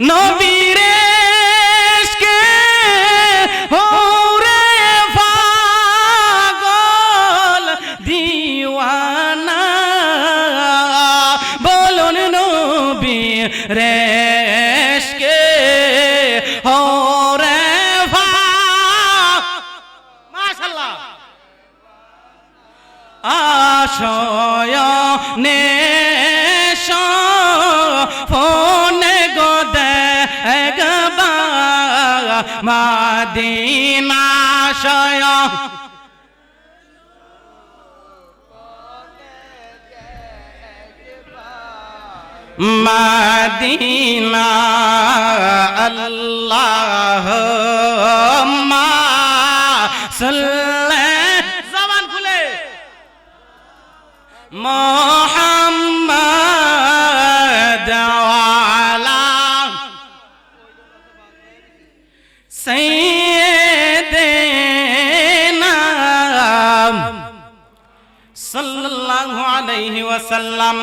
নবীরে ইশকে হোরে পাগল দিওয়ানা বলুন নবীরে ইশকে হোরে মাশাআল্লাহ আশয়নে ফোনে গোদে গবা মদিনা শয় মদিনা আল্লাহুম্মা সাল্লি জবান খুলে মুহাম্মাদ ওয়ালা সাইয়্যিদিনা সাল্লাল্লাহু আলাইহি ওয়াসাল্লাম।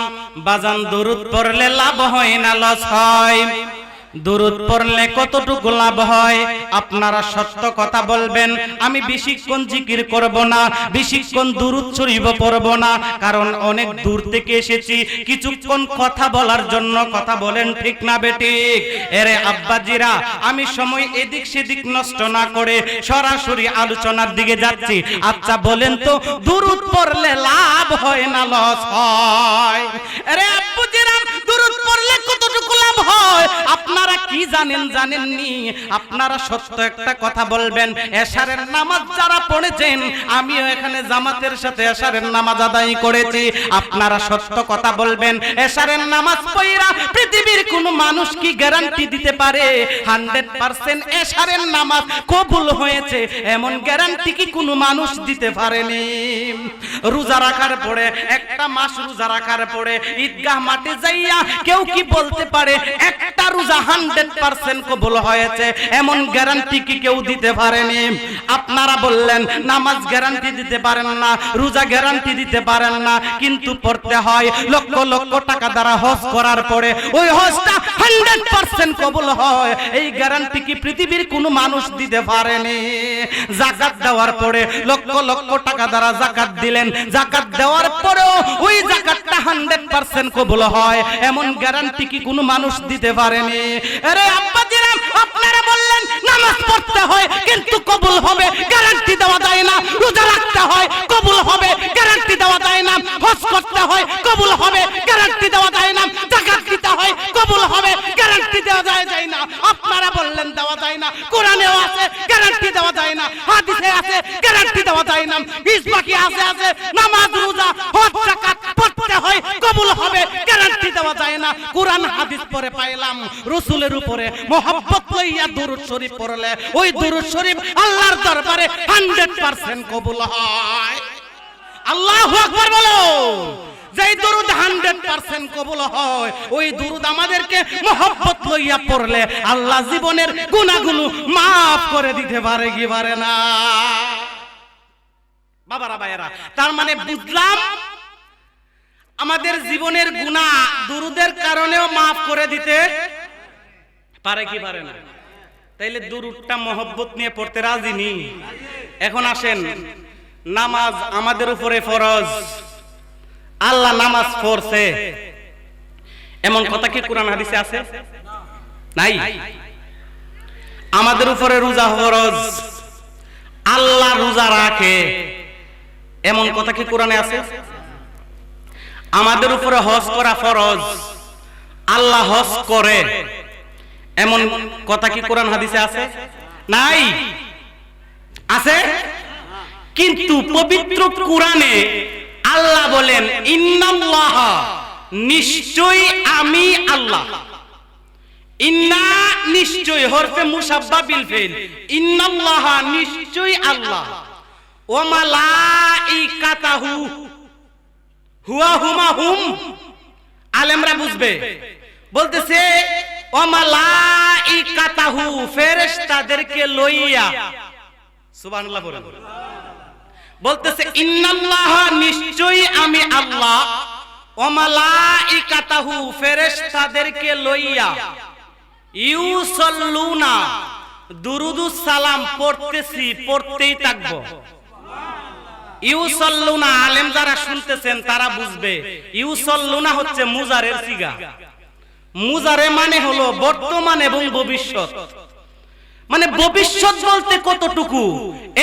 বাজান দরুদ পড়লে লাভ হয় না লস হয়? দরুদ পড়লে কতটুকু লাভ হয়? আপনারা সত্য কথা বলবেন। আমি বেশিক্ষণ জিকির করব না, বেশিক্ষণ দরুদ শরীফ পড়ব না, কারণ অনেক দূর থেকে এসেছি, কিছুক্ষণ কথা বলার জন্য কথা বলেন, ঠিক না বেঠিক? এরে আব্বাজিরা, আমি সময় এদিক সেদিক নষ্ট না করে সরাসরি আলোচনার দিকে যাচ্ছি। আচ্ছা বলেন তো, দরুদ পড়লে লাভ হয় না লস হয়? এরে আব্বাজিরা, দরুদ পড়লে কতটুকু লাভ হয় আপনারা কি জানেন? জানেননি? আপনারা সত্য একটা কথা বলবেন। এশারের নামাজ যারা পড়েছেন, আমিও এখানে জামাতের সাথে এশারের নামাজ আদায় করেছি, আপনারা সত্য কথা বলবেন। এশারের নামাজ পড়া পৃথিবীর কোন মানুষ কি গ্যারান্টি দিতে পারে 100% এশারের নামাজ কবুল হয়েছে? এমন গ্যারান্টি কি কোনো মানুষ দিতে পারেনি? রোজা রাখার পরে, একটা মাস রোজা রাখার পরে ঈদগাহ মাঠে যাইয়া কেউ কি বলতে পারে একটা রোজা 100% কবুল হয়েছে? এমন গ্যারান্টি কি কেউ দিতে পারেনি? আপনারা বললেন নামাজ গ্যারান্টি দিতে পারেন না, রোজা গ্যারান্টি দিতে পারেন না, কিন্তু পড়তে হয়। লক্ষ লক্ষ টাকা দ্বারা হজ করার পরে ওই হজটা 100% কবুল হয়, এই গ্যারান্টি কি পৃথিবীর কোনো মানুষ দিতে পারেনি? যাকাত দেওয়ার পরে লক্ষ লক্ষ টাকা দ্বারা যাকাত দিলেন, যাকাত দেওয়ার পরেও ওই যাকাতটা 100% কবুল হয়, এমন গ্যারান্টি কি কোনো মানুষ দিতে পারেনি? আরে আব্বাজিরা, আপনারা বললেন নামাজ পড়তে হয় কিন্তু কবুল হবে, গ্যারান্টি দেওয়া যায় না। রোজা রাখতে হয়, কবুল হবে, গ্যারান্টি দেওয়া যায় না। হজ করতে হয়, কবুল হবে, গ্যারান্টি দেওয়া যায় না। যাকাত দিতে হয়, কবুল হবে, গ্যারান্টি দেওয়া যায় না। আপনারা বললেন দেওয়া যায় না। কোরআনেও আছে, গ্যারান্টি দেওয়া যায় না। হাদিসে আছে, গ্যারান্টি দেওয়া যায় না। ইসবাকি আছে, নামাজ রোজা হজ যাকাত পড়তে হয়, কবুল হবে, গ্যারান্টি দেওয়া যায় না। কোরআন হাদিস পড়ে পাইলাম রাসূলের উপরে মহব্বত লইয়া দুরূদ শরীফ পড়লে ওই দুরূদ শরীফ আল্লাহর দরবারে 100% কবুল হয়। আল্লাহু আকবার বলো। যেই দুরূদ 100% কবুল হয়, ওই দুরূদ আমাদেরকে মহব্বত লইয়া পড়লে আল্লাহ জীবনের গুনাহগুলো maaf করে দিতে পারে কি পারে না? বাবারা ভাইয়েরা, তার মানে বুঝলাম আমাদের জীবনের গুনাহ দুরূদের কারণেও maaf করে দিতে পারে কি পারে না? তাইলে দুরূদটা মহব্বত নিয়ে পড়তে রাজি নি? এখন আসেন, নামাজ আমাদের উপরে ফরজ, আল্লাহ নামাজ পড়ছে, এমন কথা কি কোরআন হাদিসে আছে? নাই। আমাদের উপরে রোজা ফরজ, আল্লাহ রোজা রাখে, এমন কথা কি কোরআনে আছে? আমাদের উপরে হজ করা ফরজ, আল্লাহ হজ করে, এমন কথা কি কোরআন হাদিসে আছে? নাই। আছে? কিন্তু পবিত্র কোরআনে আল্লাহ বলেন ইন্নাল্লাহ, নিশ্চয়ই আমি আল্লাহ। ইন্না নিশ্চয়, হরফে মুসাব্বা বিল ফিল, ইন্নাল্লাহ নিশ্চয়ই আল্লাহ, ওয়া মালাইকাতাহু, হুয়া হুমা হুম, আলেমরা বুঝবে, বলতেছে ওয়া মালাইকাতাহু, ফেরেশতাদেরকে লইয়া, সুবহানাল্লাহ বলেন, বলতেছে ইন্নাল্লাহ নিশ্চয়ই আমি আল্লাহ, ওয়া মালাইকাতাহু ফেরেশতাদেরকে লইয়া, ইউসাল্লুনা দুরুদুস সালাম পড়তেছি, পড়তেই থাকবো। ইউসাল্লুনা আলেম যারা শুনতেছেন তারা বুঝবে, ইউসাল্লুনা হচ্ছে মুজারের সিগা। মুজারে মানে হলো বর্তমান এবং ভবিষ্যৎ। মানে ভবিষ্যৎ বলতে কতটুকু?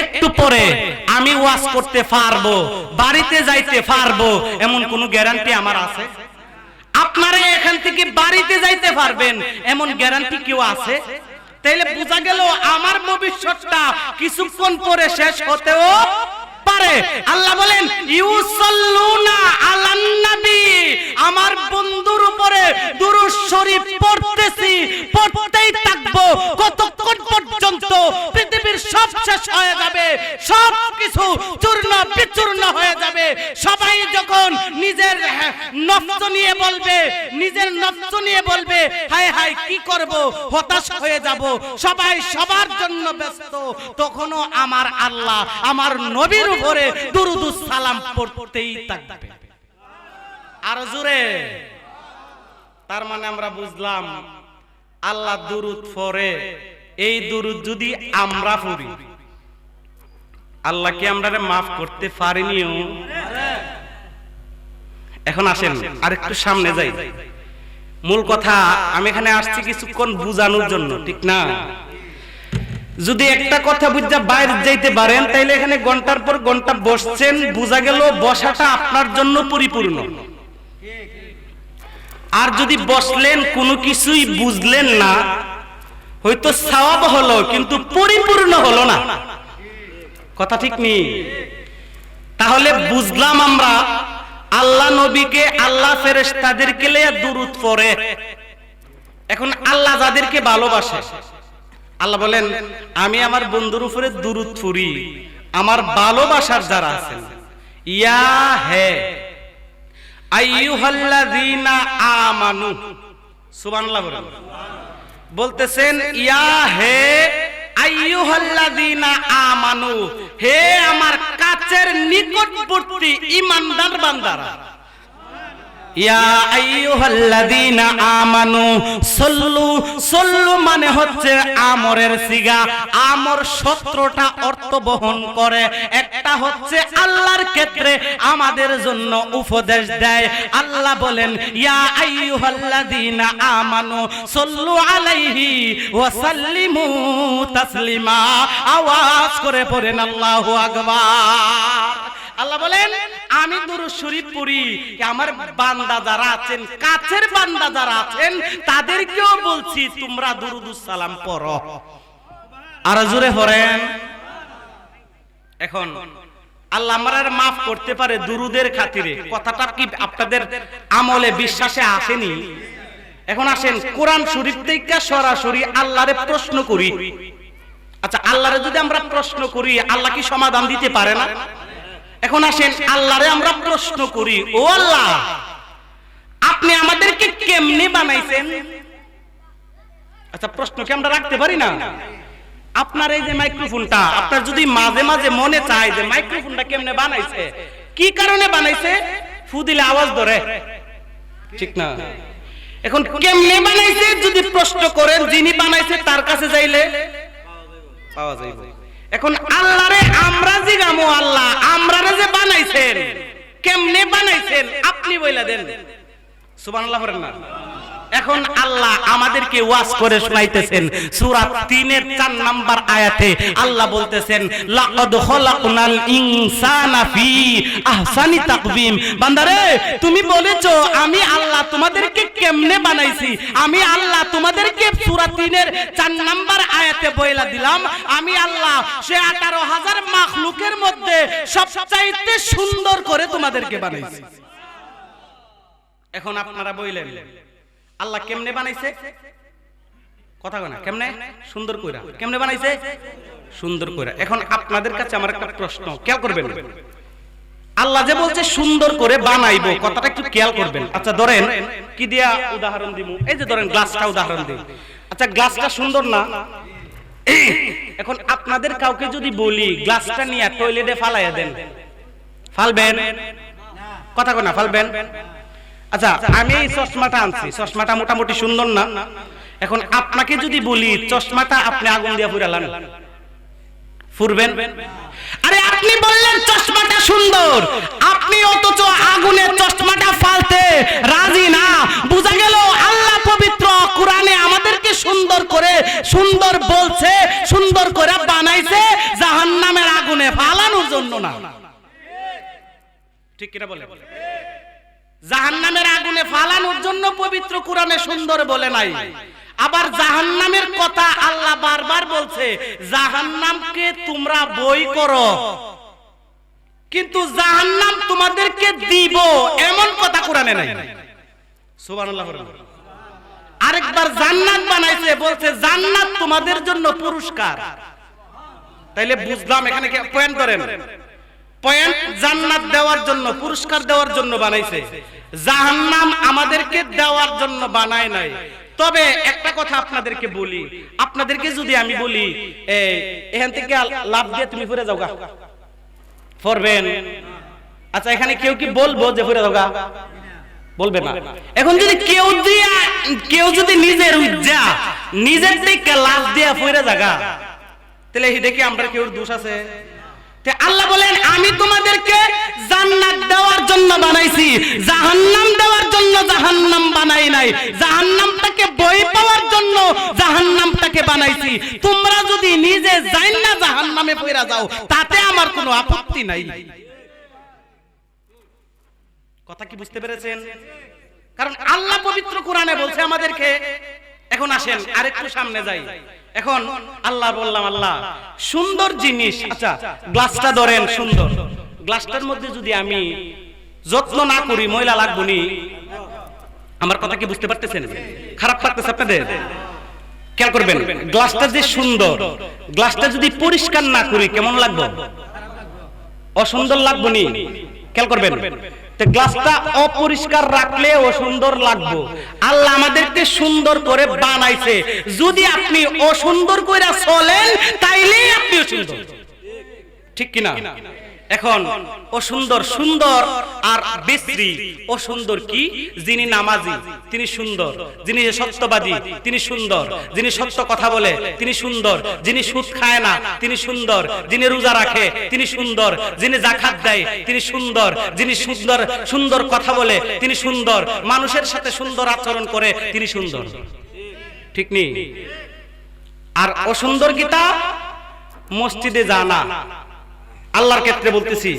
একটু পরে আমি ওয়াজ করতে পারবো, বাড়িতে যাইতে পারবো, এমন কোন গ্যারান্টি আমার আছে? আপনারা এখান থেকে বাড়িতে যাইতে পারবেন এমন গ্যারান্টি কেউ আছে? তাইলে বোঝা গেল আমার ভবিষ্যৎটা কিছুক্ষণ পরে শেষ হতেও পারে। আল্লাহ বলেন ইউসাল্লুনা আলান নবী, আমার বন্ধুর উপরে দুরূদ শরীফ পড়তেছি, পড়তেই থাকবো কতক্ষণ পর্যন্ত পৃথিবীর সব শেষ হয়ে যাবে, সব কিছু চূর্ণ বিচূর্ণ হয়ে যাবে। সবাই যখন নিজের নফস নিয়ে বলবে, নিজের নফস নিয়ে বলবে হায় হায় কি করব, হতাশ হয়ে যাব, সবাই সবার জন্য ব্যস্ত, তখনও আমার আল্লাহ আমার নবীর উপরে দুরুদুস সালাম পড়তেই থাকবে। আর জোরে। তার মানে আমরা বুঝলাম আল্লাহ দুরুদ পড়ে, এই দুরুদ যদি আমরা পড়ি আল্লাহ কি আমরারে মাফ করতে পারেনিও? এখন আসেন আরেকটু সামনে যাই। মূল কথা আমি এখানে আসছি কিছুক্ষণ বুঝানোর জন্য, ঠিক না? যদি একটা কথা বুঝা বাইরে যাইতে পারেন তাইলে এখানে ঘন্টার পর ঘন্টা বসছেন, বোঝা গেল বসাটা আপনার জন্য পরিপূর্ণ। আর যদি বসলেন কোনো কিছুই বুঝলেন না, হয়তো সওয়াব হলো কিন্তু পরিপূর্ণ হলো না। কথা ঠিক নেই? তাহলে বুঝলাম আমরা আল্লাহ নবীকে, আল্লাহ ফেরেশতাদেরকে নিয়ে দুরূদ পড়ে। এখন আল্লাহ যাদেরকে ভালোবাসে, আল্লাহ বলেন আমি আমার বন্ধুর উপরে দুরূদ পড়ি, আমার ভালোবাসার যারা আছেন। ইয়া হে আইয়ুহাল্লাযীনা আমানু, সুবহানাল্লাহ বলেন। বলতেছেন ইয়া হে আইয়ুহাল্লাযীনা আমানু, হে আমার কাছের নিকটবর্তী ঈমানদার বান্দারা। ইয়া আইয়ুহাল্লাযীনা আমানু সাল্লু, সাল্লু মানে হচ্ছে আমরের সিগা। আমর 17টা অর্থ বহন করে। একটা হচ্ছে আল্লাহর ক্ষেত্রে আমাদের জন্য উপদেশ দেয়। আল্লাহ বলেন ইয়া আইয়ুহাল্লাযীনা আমানু সাল্লু আলাইহি ওয়া সাল্লিমু তাসলিমা। আওয়াজ করে পড়েন আল্লাহু আকবার। আল্লাহ বলেন আমি দুরূদ শরীফ পড়ি, আমার বান্দা যারা আছেন, কাছের বান্দা যারা আছেন, তাদেরকেও বলছি তোমরা দুরুদুস সালাম পড়ো। আর জোরে পড়েন। এখন আল্লাহ আমাদের maaf করতে পারে দুরুদের খাতিরে। কথাটা কি আপনাদের আমলে বিশ্বাসে আসেনি? এখন আসেন কোরআন শরীফ থেকে সরাসরি আল্লাহরে প্রশ্ন করি। আচ্ছা আল্লাহরে যদি আমরা প্রশ্ন করি, আল্লাহ কি সমাধান দিতে পারে না? এখন আসেন আল্লাহরে আমরা প্রশ্ন করি, ও আল্লাহ আপনি আমাদেরকে কেমনে বানাইছেন? আচ্ছা প্রশ্ন কি আমরা রাখতে পারি না? আপনার এই যে মাইক্রোফোনটা, আপনার যদি মাঝে মাঝে মনে চায় যে মাইক্রোফোনটা কেমনে বানাইছে, কি কারণে বানাইছে, ফু দিলে আওয়াজ ধরে, ঠিক না? এখন কেমনে বানাইছে যদি প্রশ্ন করেন, যিনি বানাইছে তার কাছে যাইলে পাওয়া যাইবে। এখন আল্লাহরে আমরা জিগামো, আল্লাহ আমরারে যে বানাইছেন কেমনে বানাইছেন আপনি বইলা দেন। সুবহানাল্লাহ পড়েন না? এখন আল্লাহ আমাদেরকে ওয়াজ করে শোনাইতেছেন সূরা 3-এর 4 নাম্বার আয়াতে আল্লাহ বলতেছেন লাকাদ খালাকনাল ইনসানা ফি আহসানি তাকওয়িম। বান্দারে তুমি বলেছো আমি আল্লাহ তোমাদেরকে কেমনে বানাইছি, আমি আল্লাহ তোমাদেরকে সূরা 3-এর 4 নাম্বার আয়াতে বইলা দিলাম আমি আল্লাহ সে 18,000 মাখলুকের মধ্যে সবচাইতে সুন্দর করে তোমাদেরকে বানাইছি। এখন আপনারা বইলেন আল্লাহ কেমনে বানাইছে? কথা কয় না, কেমনে? সুন্দর কইরা। কেমনে বানাইছে? সুন্দর কইরা। এখন আপনাদের কাছে আমার একটা প্রশ্ন, খেয়াল করবেন। আল্লাহ যে বলছে সুন্দর করে বানাইবো, কথাটা একটু খেয়াল করবেন। আচ্ছা ধরেন কি দিয়া উদাহরণ দিমু, এই যে ধরেন গ্লাসটা উদাহরণ দিই। আচ্ছা গ্লাসটা সুন্দর না? এখন আপনাদের কাউকে যদি বলি গ্লাসটা নিয়ে টয়লেটে ফালাইয়া দেন, ফালবেন? কথা কয় না, ফালবেন? আচ্ছা আমি এই চশমাটা আনছি, চশমাটা মোটামুটি সুন্দর না? এখন আপনাকে যদি বলি চশমাটা আপনি আগুন দিয়ে পুরালেন, ফুরবেন? আরে আপনি বললেন চশমাটা সুন্দর, আপনি অথচ আগুনের চশমাটা ফালতে রাজি না। বুঝা গেল আল্লাহ পবিত্র কোরআনে আমাদেরকে সুন্দর করে সুন্দর বলছে, সুন্দর করে বানাইছে জাহান্নামের আগুনে ফালানোর জন্য না। ঠিক কিনা বলে? জাহান্নামের আগুনে ফালানোর জন্য পবিত্র কোরআনে সুন্দর বলে নাই। আবার জাহান্নামের কথা আল্লাহ বারবার বলছে, জাহান্নামকে তোমরা বই করো, কিন্তু জাহান্নাম তোমাদেরকে দিব, এমন কথা কোরআনে নাই। সুবহানাল্লাহ। আরেকবার জান্নাত বানাইছে, বলছে জান্নাত তোমাদের জন্য পুরস্কার। তাইলে বুঝলাম এখানে কি পয়েন্ট ধরেন, পয়েন্ট জান্নাত দেওয়ার জন্য, পুরস্কার দেওয়ার জন্য বানাইছে, জাহান্নাম আমাদেরকে দেওয়ার জন্য বানায় নাই। তবে একটা কথা আপনাদেরকে বলি, আপনাদেরকে যদি আমি বলি এখান থেকে লাভ দিয়ে তুমি ফিরে যাওগা, ফরবেন? আচ্ছা এখানে কেউ কি বলবো যে ফিরে যাওগা? বলবে না। এখন যদি কেউ যদি নিজের থেকে লাভ দিয়ে ফিরে যাগা, তাহলে এটা কি আমরা কেউ দোষ আছে? আল্লাহ বলেন আমি তোমাদেরকে জান্নাত দেওয়ার জন্য বানাইছি, জাহান্নাম দেওয়ার জন্য জাহান্নাম বানাই নাই। জাহান্নামটাকে ভয় পাওয়ার জন্য জাহান্নামটাকে বানাইছি। তোমরা যদি নিজে জান্না জাহান্নামে পড়ে যাও, তাতে আমার কোনো আপত্তি নাই। কথা কি বুঝতে পেরেছেন? কারণ আল্লাহ পবিত্র কোরআনে বলছে আমাদেরকে। এখন আসেন আরেকটু সামনে যাই। এখন আল্লাহ বললাম আল্লাহ সুন্দর জিনিস, আচ্ছা গ্লাসটা ধরেন সুন্দর, গ্লাসটার মধ্যে যদি আমি যত্ন না করি ময়লা লাগবো নি? আমার কথা কি বুঝতে পারতেছেন? খারাপ লাগতেছে আপনাদের? খেয়াল করবেন, গ্লাসটা যে সুন্দর, গ্লাসটা যদি পরিষ্কার না করি কেমন লাগবে? অসুন্দর লাগবো নি? খেয়াল করবেন, গ্লাসটা অপরিষ্কার রাখলে অসুন্দর লাগবে। আল্লাহ আমাদেরকে সুন্দর করে বানাইছে, যদি আপনি অসুন্দর করে চলেন তাইলেই আপনি অসুন্দর। ঠিক কিনা? এখন অসুন্দর সুন্দর আর বিশ্রী। অসুন্দর কি? যিনি নামাজি তিনি সুন্দর, যিনি সত্যবাদী তিনি সুন্দর, যিনি সত্য কথা বলে তিনি সুন্দর, যিনি সুদ খায় না তিনি সুন্দর, যিনি রোজা রাখে তিনি সুন্দর, যিনি যাকাত দেয় তিনি সুন্দর, যিনি সুন্দর সুন্দর কথা বলে তিনি সুন্দর, মানুষের সাথে সুন্দর আচরণ করে তিনি সুন্দর। ঠিক নেই? আর অসুন্দর কিতা? মসজিদে যায় না। আল্লাহর ক্ষেত্রে বলতেছি,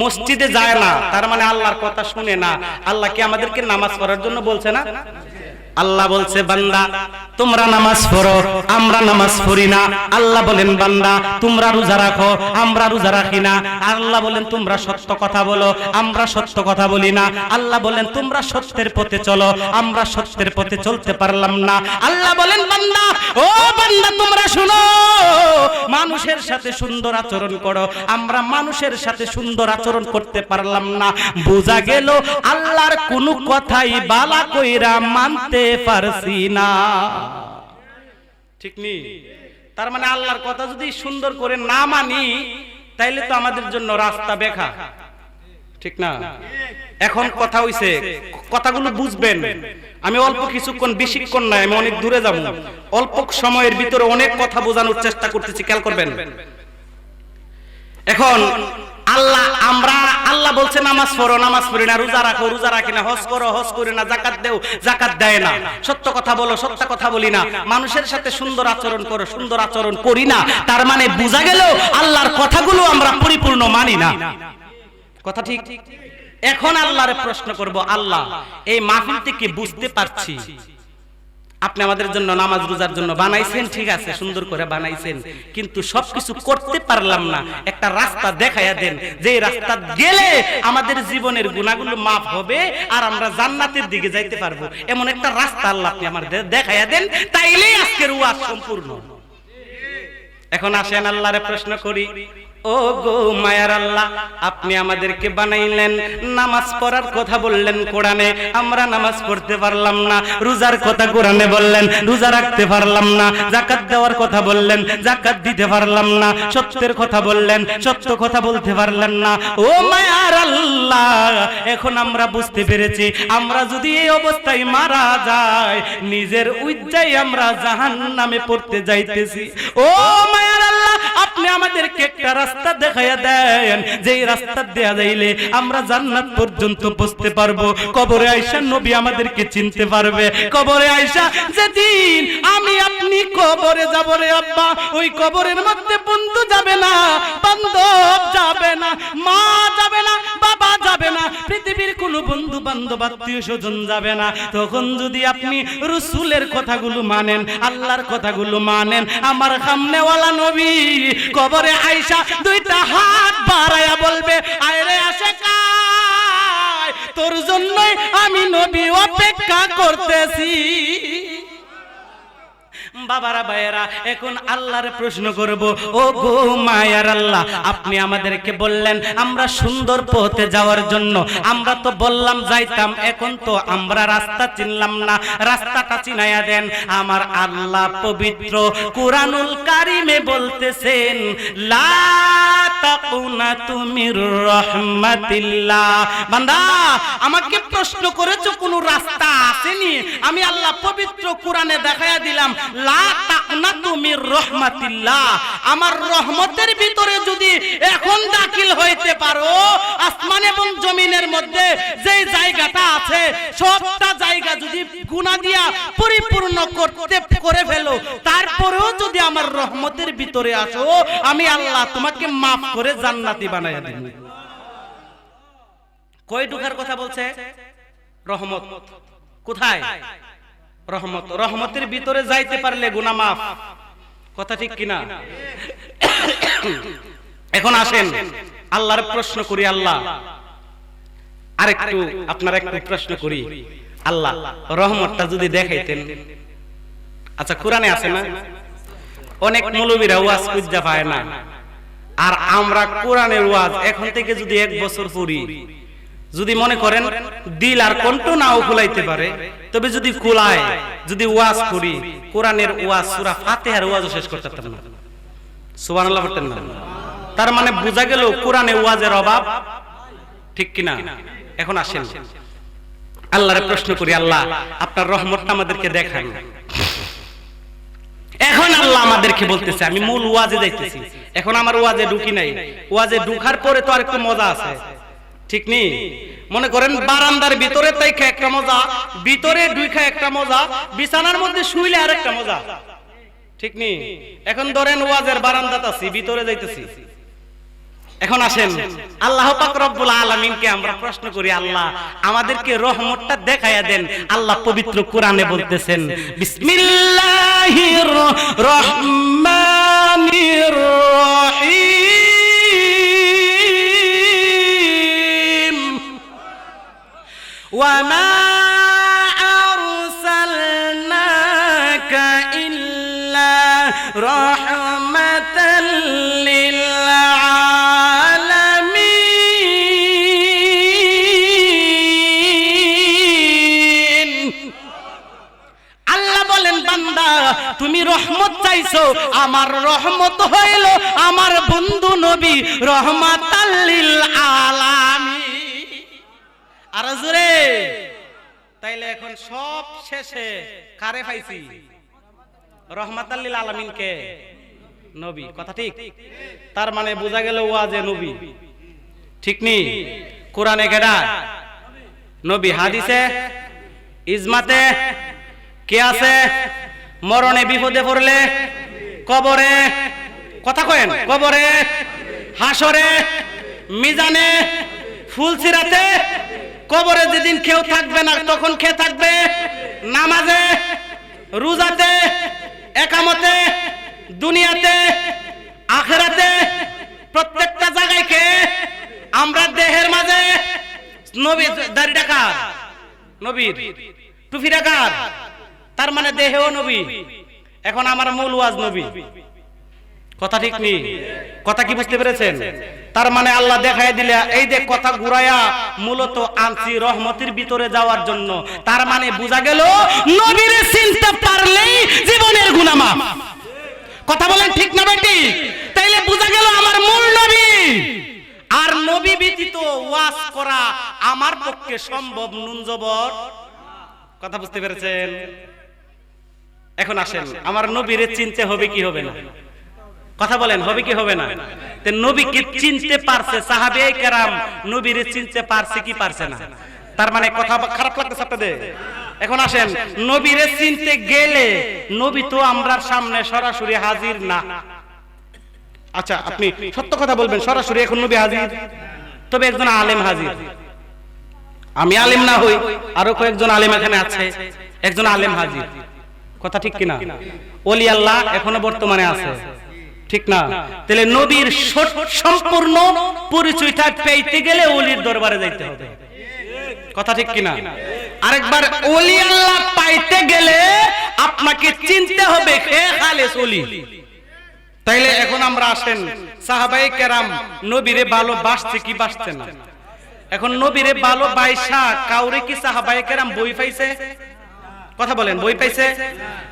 মসজিদে যায় না তার মানে আল্লাহর কথা শুনে না। আল্লাহ কি আমাদেরকে নামাজ পড়ার জন্য বলছে না? আল্লাহ বলছে বান্দা তোমরা নামাজ পড়ো, আমরা নামাজ পড়ি না। আল্লাহ বলেন বান্দা তোমরা রোজা রাখো, আমরা রোজা রাখি না। আল্লাহ বলেন তোমরা সত্য কথা বলো, আমরা সত্য কথা বলি না। আল্লাহ বলেন তোমরা সত্যের পথে চলো, আমরা সত্যের পথে চলতে পারলাম না। আল্লাহ বলেন বান্দা, ও বান্দা তোমরা শুনো, মানুষের সাথে সুন্দর আচরণ করো, আমরা মানুষের সাথে সুন্দর আচরণ করতে পারলাম না। বোঝা গেল আল্লাহর কোনো কথাই বালা কইরা মানতে পারছি না। ঠিক নেই? তার মানে আল্লাহর কথা যদি সুন্দর করে না মানি তাইলে তো আমাদের জন্য রাস্তা বেখা। ঠিক না? এখন কথা হইছে, কথাগুলো বুঝবেন। আমি অল্প কিছুক্ষণ, বেশিক্ষণ নাই, আমি অনেক দূরে যাব। অল্প সময়ের ভিতরে অনেক কথা বোঝানোর চেষ্টা করতেছি, খেয়াল করবেন। এখন আল্লাহ বলছে নামাজ পড়ো, নামাজ পড়ি না, রোজা রাখো, রোজা রাখি না, হজ করো, হজ করি না, যাকাত দেও, যাকাত দেয় না, সত্য কথা বলো, সত্য কথা বলি না, মানুষের সাথে সুন্দর আচরণ করো, সুন্দর আচরণ করি না। তার মানে বোঝা গেল আল্লাহর কথাগুলো আমরা পরিপূর্ণ মানি না। কথা ঠিক? এখন আল্লাহর প্রশ্ন করব, আল্লাহ এই মাহফিল থেকে বুঝতে পারছি আপনি আমাদের জন্য নামাজ রোজার জন্য বানাইছেন, ঠিক আছে সুন্দর করে বানাইছেন, কিন্তু সবকিছু করতে পারলাম না। একটা রাস্তা দেখাইয়া দেন, যে রাস্তা গেলে আমাদের জীবনের গুনাহগুলো মাফ হবে আর আমরা জান্নাতের দিকে যাইতে পারবো। এমন একটা রাস্তা আল্লাহ আপনি আমাদের দেখাইয়া দেন, তাইলেই আজকের ওয়াজ সম্পূর্ণ। এখন আসেন আল্লাহরে প্রশ্ন করি, ও গো মায়ার আল্লাহ, আপনি আমাদেরকে বানাইলেন, নামাজ পড়ার কথা বললেন কোরআনে, আমরা নামাজ পড়তে পারলাম না। রোজার কথা কোরআনে বললেন, রোজা রাখতে পারলাম না। যাকাত দেওয়ার কথা বললেন, যাকাত দিতে পারলাম না। সত্যের কথা বললেন, সত্য কথা বলতে পারলেন না। ও মায়ার আল্লাহ, এখন আমরা বুঝতে পেরেছি, আমরা যদি এই অবস্থায় মারা যাই, নিজের উজ্জাই আমরা জাহান্নামে পড়তে যাইতেছি। ও মায়ার আল্লাহ, আপনি আমাদেরকে একটা রাস্তা দেখাইয়া দেন, যেই রাস্তা দেয়া যাইলে আমরা জান্নাত পর্যন্ত পৌঁছতে পারবো। কবরে আয়েশা নবী আমাদেরকে চিনতে পারবে। কবরে আয়েশা যেদিন আমি আপনি কবরে যাব রে আব্বা, ওই কবরের মধ্যে বন্ধু যাবে না, বান্ধব যাবে না, মা যাবে না, বাবা যাবে না, পৃথিবীর কোনো বন্ধু বান্ধব আত্মীয় স্বজন যাবে না। তখন যদি আপনি রাসূলের কথাগুলো মানেন, আল্লাহর কথাগুলো মানেন, আমার সামনেওয়ালা নবী কবরে আয়েশা দুইটা হাত বাড়ায়া বলবে, আয়রে আশেকা, তোর জন্যই আমি নবী অপেক্ষা করতেছি। বাবারা ভাইয়েরা, এখন আল্লাহর প্রশ্ন করব, ও গো মায়ার আল্লাহ, আপনি আমাদেরকে বললেন আমরা সুন্দর পথে যাওয়ার জন্য, আমরা তো বললাম যাইতাম, এখন তো আমরা রাস্তা চিনলাম না, রাস্তাটা চিনাইয়া দেন। আমার আল্লাহ পবিত্র কুরআনুল কারীমে বলতেছেন, লা তাকুনাতু মির রাহমাতিল্লাহ। বান্দা, আমাকে প্রশ্ন করেছো কোন রাস্তা আসেনি? আমি আল্লাহ পবিত্র কুরআনে দেখাইয়া দিলাম, লা তাকনাতু মির রাহমাতিল্লাহ। আমার রহমতের ভিতরে যদি এখন দাখিল হইতে পারো, আসমান এবং জমিনের মধ্যে যেই জায়গাটা আছে সবটা জায়গা যদি গুনাহ দিয়া পরিপূর্ণ করে ফেলো, তারপরেও যদি আমার রহমতের ভিতরে আসো, আমি আল্লাহ তোমাকে মাফ করে জান্নাতি বানাইয়া দেব। কয় ঢোকার কথা বলছে? রহমত। কোথায়? রহমত। রহমতের ভিতরে যাইতে পারলে গুনাহ মাফ। কথা ঠিক কিনা? এখন আসেন আল্লাহর প্রশ্ন করি। আল্লাহ আরেকটু আপনারা একটু প্রশ্ন করি, আল্লাহ রহমতটা যদি দেখাইতেন। আচ্ছা, কোরআনে আছে না? অনেক মৌলবীরা ওয়াজ খুঁজে পায় না, আর আমরা কোরআনের ওয়াজ এখন থেকে যদি 1 বছর পড়ি, যদি মনে করেন দিল আর কণ্ঠ নাও খুলাইতে পারে, তবে যদি কুলায়, যদি ওয়াজ করি, কোরআনের ওয়াজ সূরা ফাতিহার ওয়াজও শেষ করতে পারতাম না। সুবহানাল্লাহ বলতেন না? তার মানে বোঝা গেল কোরআনে ওয়াজের অভাব, ঠিক কিনা? এখন আসেন আল্লাহরে প্রশ্ন করি, আল্লাহ আপনার রহমতটা আমাদেরকে দেখান। এখন আল্লাহ আমাদেরকে বলতেছে, আমি মূল ওয়াজে যাইতেছি, এখন আমার ওয়াজে ঢুকি নাই। ওয়াজে ঢুকার পরে তো আরেকটু মজা আছে, ঠিক নি? মনে করেন বারান্দার ভিতরে তাইকা একটা মজা, ভিতরে ঢুকা একটা মজা, বিছানার মধ্যে শুইলে আরেকটা মজা, ঠিক নি? এখন ধরেন ওয়াজের বারান্দাতে আছি, ভিতরে যাইতেছি। এখন আসেন আল্লাহ পাক রব্বুল আলামিনকে আমরা প্রশ্ন করি, আল্লাহ আমাদেরকে রহমতটা দেখাইয়া দেন। আল্লাহ পবিত্র কোরআনে বলতেছেন, বিসমিল্লাহির রহমানির রহিম, ওয়া মা আরসালনাকা ইল্লা রাহমাতাল লিল আলামিন। আল্লাহ বলেন, বান্দা তুমি রহমত চাইছো, আমার রহমত হইল আমার বন্ধু নবী রহমাতাল লিল আলামিন। আর জোরে তাইলে এখন সব শেষে কারে পাইছি? রহমাতাল লিল আলামিন কে? নবী। কথা ঠিক? তার মানে বোঝা গেল ওয়াজে নবী, ঠিক নি? কোরআনে কেডা? নবী। হাদিসে ইজমাতে কে আছে? মরণে বিপদে পড়লে কবরে, কথা কয়েন, কবরে, হাসরে, মিজানে, ফুলসিরাতে, কবরে যেদিন কেউ থাকবে না তখন কে থাকবে? নামাজে, রোজাতে, একামতে, দুনিয়াতে, আখিরাতে, প্রত্যেকটা জায়গায় কে? আমরা দেহের মাঝে নবী। দাড়িটা কার? নবীর। টুপিটা কার? তার মানে দেহেও নবী। এখন আমার মূল ওয়াজ নবী, কথা ঠিক নেই? কথা কি বুঝতে পেরেছেন? তার মানে আল্লাহ দেখাই দিলে এই যে কথা ঘুরাইয়া মূলত আনছি রহমতের ভিতরে যাওয়ার জন্য। তার মানে বোঝা গেল নবীরে চিনতে পারলেই জীবনের গুনাহ মাফ। কথা বলেন ঠিক না বেটি? তাইলে বোঝা গেল আমার মূল নবী। আর নবী ব্যতীত ওয়াজ করা আমার পক্ষে সম্ভব নুন জবর। কথা বুঝতে পেরেছেন? এখন আসেন, আমার নবীরে চিনতে হবে কি হবে না? কথা বলেন, হবে কি হবে না? তে নবীকে চিনতে পারছে সাহাবায়ে কেরাম, নবীরে চিনতে পারছে কি পারছে না? তার মানে কথা খারাপ লাগতেছে আপনাদের? এখন আসেন, নবীরে চিনতে গেলে নবী তো আমরার সামনে সরাসরি হাজির না। আচ্ছা, আপনি সত্য কথা বলবেন, সরাসরি এখন নবী হাজির, তবে একজন আলেম হাজির। আমি আলেম না হই, আরো কয়েকজন আলেম এখানে আছে, একজন আলেম হাজির। কথা ঠিক কিনা? ওলি আল্লাহ এখনো বর্তমানে আছে, ঠিক না? তাহলে নবীর সম্পূর্ণ পরিচয়টা পেতে গেলে ওলির দরবারে যাইতে হবে। কথা ঠিক কিনা? আরেকবার, ওলি আল্লাহ পাইতে গেলে আপনাকে চিনতে হবে কে খালেস ওলি। তাইলে এখন আমরা আসেন, সাহাবায়ে কেরাম নবীরে ভালোবাসছে কি বাসছে না? এখন নবীরে ভালোবাসা কাউরে কি সাহাবায়ে কেরাম বই পাইছে? কথা বলেন, বই পাইছে?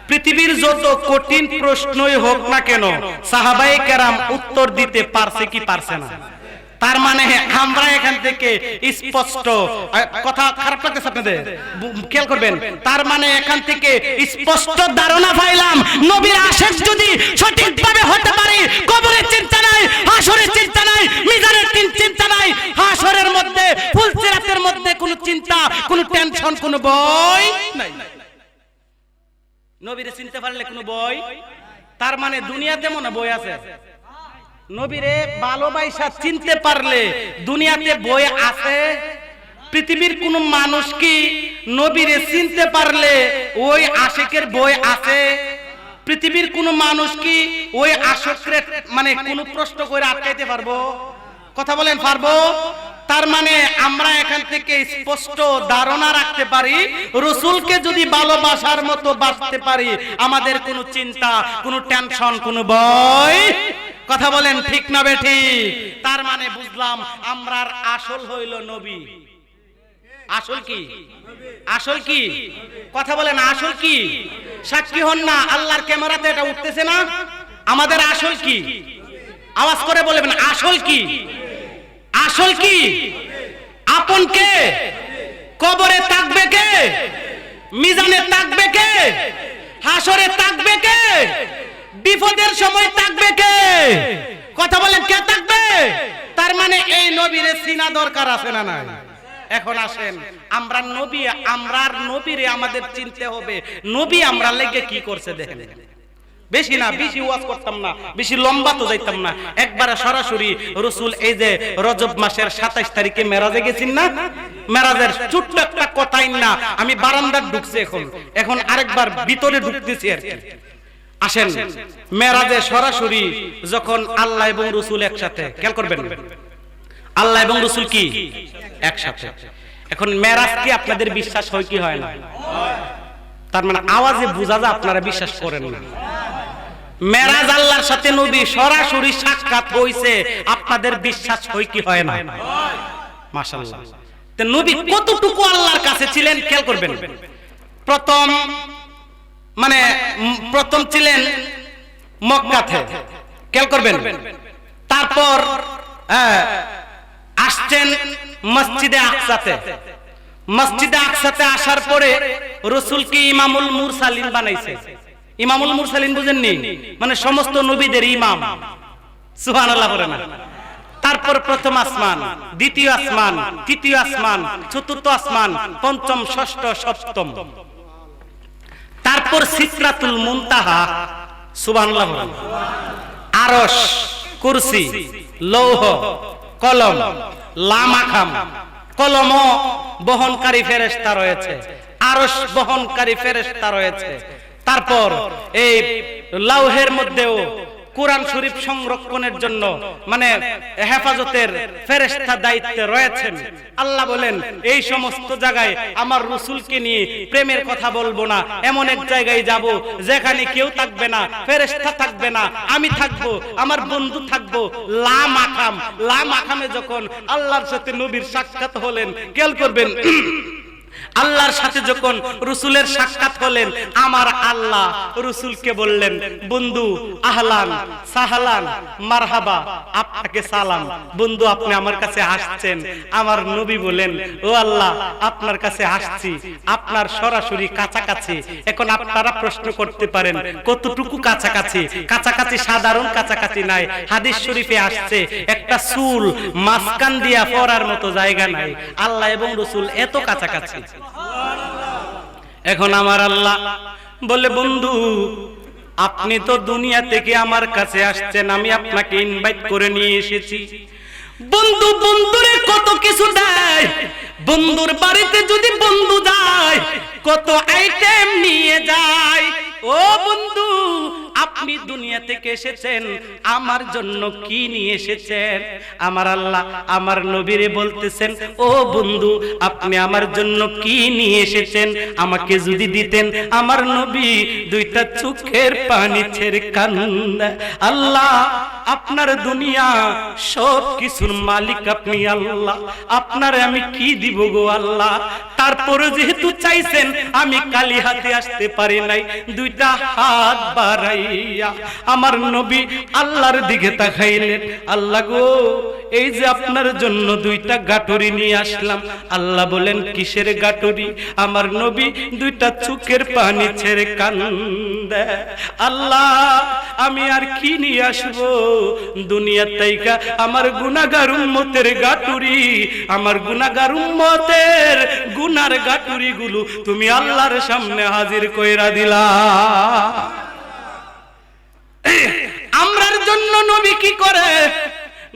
পৃথিবীর যত কঠিন প্রশ্নই হোক না কেন সাহাবায়ে কেরাম উত্তর দিতে পারছে কি পারছে না? তার মানে আমরা এখান থেকে স্পষ্ট, কথা খারাপ লাগতেছে আপনাদের, খেয়াল করবেন, তার মানে এখান থেকে স্পষ্ট ধারণা পাইলাম নবীর আশিক যদি সঠিকভাবে হতে পারে, কবরের চিন্তা নাই, হাসরের চিন্তা নাই, মিজানের চিন্তা নাই, হাসরের মধ্যে ফুলসিরাতের মধ্যে কোনো চিন্তা, কোনো টেনশন, কোনো ভয় নাই। নবীরে চিনতে পারলে কোনো ভয়। তার মানে দুনিয়াতে মনে বই আছে, নবীরে ভালোবাসা চিনতে পারলে দুনিয়াতে বই আছে? পৃথিবীর কোন মানুষ কি নবীরে চিনতে পারলে ওই আশিকের বই আছে? পৃথিবীর কোন মানুষ কি ওই আশিকের মানে কোন প্রশ্ন করে আটকাইতে পারবো? কথা বলেন, পারবো? তার মানে আমরা এখান থেকে স্পষ্ট ধারণা রাখতে পারি রাসূলকে যদি ভালোবাসার মতো বাঁচতে পারি, আমাদের কোনো চিন্তা, কোনো টেনশন, কোনো ভয়। কথা বলেন ঠিক না বেঠি? তার মানে বুঝলাম আমরার আসল হইল নবী। আসল কি? আসল কি? কথা বলেন, আসল কি? সাক্ষী হন না, আল্লাহর ক্যামেরাতে এটা উঠতেছে না? আমাদের আসল কি? আওয়াজ করে বলবেন, আসল কি? আসল কি? আপন কে? কবরে থাকবে কে? মিজানে থাকবে কে? হাসরে থাকবে কে? বিপদের সময় থাকবে কে? কথা বলেন, কে থাকবে? তার মানে এই নবীরে চিনা দরকার আছে না নাই? এখন আসেন, আমরা নবী, আমরার নবীরে আমাদের চিনতে হবে। নবী আমরা লেগে কি করছে দেখেন। বেশি না, বেশি ওয়াজ করতাম না, বেশি লম্বা তো যাইতাম না, একবারে সরাসরি রাসূল এই যে রজব মাসের 27 তারিখে মেরাজে গেছেন না, মেরাজের ছোট্ট একটা কথাই না, আমি বারান্দায় ঢুকছি, এখন আরেকবার ভিতরে ঢুকতেছি আর কি। আসেন, মেরাজে সরাসরি যখন আল্লাহ এবং রাসূল একসাথে, খেয়াল করবেন, আল্লাহ এবং রাসূল কি একসাথে। এখন মেরাজ কি আপনাদের বিশ্বাস হয় কি হয় না? তার মানে আওয়াজে বোঝা যায় আপনারা বিশ্বাস করেন না। মেরাজ আল্লাহর সাথে নবী সরাসরি সাক্ষাৎ হইছে, আপনাদের বিশ্বাস হয় কি হয় না? মাশাআল্লাহ। তে নবী কতটুকু আল্লাহর কাছে ছিলেন খেয়াল করবেন। প্রথম ছিলেন মক্কাতে, খেয়াল করবেন। তারপর আসছেন মসজিদে আকসাতে। মসজিদে আকসাতে আসার পরে রাসূলকে ইমামুল মুরসালিন বানাইছে। ইমামুল মুরসালিন বুঝেননি? মানে সমস্ত নবীদের ইমাম। সুবহানাল্লাহ বলেন না? তারপর প্রথম আসমান, দ্বিতীয় আসমান, তৃতীয় আসমান, চতুর্থ আসমান, পঞ্চম, ষষ্ঠ, সপ্তম, তারপর সিদরাতুল মুনতাহা। সুবহানাল্লাহ বলেন। আরশ, কুরসি, লৌহ, কলম, লামাখাম, কলম বহনকারী ফেরেশতা রয়েছে, আরশ বহনকারী ফেরেশতা রয়েছে। তারপর এই লৌহের মধ্যেও কোরআন শরীফ সংরক্ষণের জন্য মানে হেফাজতের ফেরেশতা দায়িত্বে রয়েছেন। আল্লাহ বলেন এই সমস্ত জায়গায় আমার রাসূলকে নিয়ে প্রেমের কথা বলবো না, এমন এক জায়গায় যাব যেখানে কেউ থাকবে না, ফেরেশতা থাকবে না, আমি থাকবো, আমার বন্ধু থাকবো। লা মাকামে যখন আল্লাহর সাথে নবীর সাক্ষাৎ হলেন, খেয়াল করবেন আল্লাহর সাথে যখন রাসূলের সাক্ষাৎ হলেন, আমার আল্লাহ রাসূলকে বললেন, বন্ধু আহলান সাহলান মারহাবা, আপনাকে সালাম। বন্ধু আপনি আমার কাছে আসছেন। আমার নবী বলেন, ও আল্লাহ আপনার কাছে আসছি, আপনার সরাসরি কাছাকাছি। এখন আপনারা প্রশ্ন করতে পারেন কতটুকু কাছাকাছি? কাছাকাছি সাধারণ কাছাকাছি নাই, হাদিস শরীফে আসছে একটা চুল মাঝখান দিয়া পড়ার মতো জায়গা নাই। আল্লাহ এবং রাসূল এত কাছাকাছি। এখন আমার আল্লাহ বলে, বন্ধু আপনি তো দুনিয়া থেকে আমার কাছে আসছেন, আমি আপনাকে ইনভাইট করে নিয়ে এসেছি। বন্ধু বন্ধুরে কত কিছু দেয়, বন্ধুর বাড়িতে যদি বন্ধু যায় কত আইটেম নিয়ে যায়। ও বন্ধু আপনি দুনিয়া থেকে এসেছেন, আমার জন্য কি নিয়ে এসেছেন? আমার আল্লাহ আমার নবীরে বলতেছেন, ও বন্ধু আপনি আমার জন্য কি নিয়ে এসেছেন আমাকে যদি দিতেন। আমার নবী দুইটা চোখের পানি ছেড়ে কান্দে, আল্লাহ আপনার দুনিয়া সব কিছুর মালিক আপনি আল্লাহ, আপনারে আমি কি দিব গো আল্লাহ? তারপরে যেহেতু চাইছেন আমি খালি হাতে আসতে পারি নাই, দুইটা হাত বাড়াইয়া আমার নবী আল্লাহর দিকে তাকাইলেন, আল্লাহ গো এই যে আপনার জন্য দুইটা গাটুরি নিয়ে আসলাম। আল্লাহ বলেন কিসের গাটুরি? আমার নবী দুইটা চোখের পানি ছেড়ে কান্দে, আল্লাহ আমি আর কি নিয়ে আসবো দুনিয়ার তাইকা? আমার গুনাহগার উম্মতের গাটুরি, আমার গুনাহগার উম্মতের গুনার গাটুরি গুলো তুমি আল্লাহর সামনে হাজির কইরা দিলা। আমরার জন্য নবী কি করে?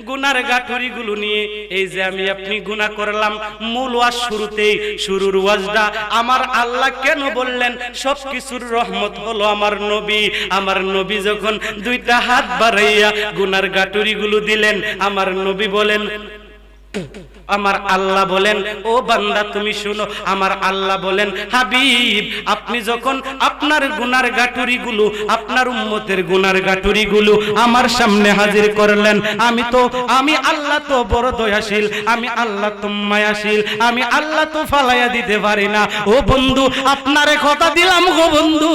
গুনার গাঠুরি গুলো নিয়ে এই যে আমি আপনি গুনাহ করলাম, মূল ওয়াজ শুরুতেই শুরুর ওয়াজটা আমার আল্লাহ কেন বললেন সবকিছুর রহমত হলো আমার নবী। আমার নবী যখন দুইটা হাত বাড়াইয়া গুনার গাঠুরি গুলো দিলেন, আমার নবী বলেন, আমার আল্লাহ বলেন, ও বান্দা তুমি শুনো। আমার আল্লাহ বলেন, হাবিব আপনি যখন আপনার গুনার গাটুরি গুলো, আপনার উম্মতের গুনার গাটুরি গুলো আমার সামনে হাজির করলেন, আমি আল্লাহ তো বড় দয়াশীল, আমি আল্লাহ তো মায়াশীল, আমি আল্লাহ তো ফালাইয়া দিতে পারি না। ও বন্ধু আপনারে কথা দিলাম গো বন্ধু,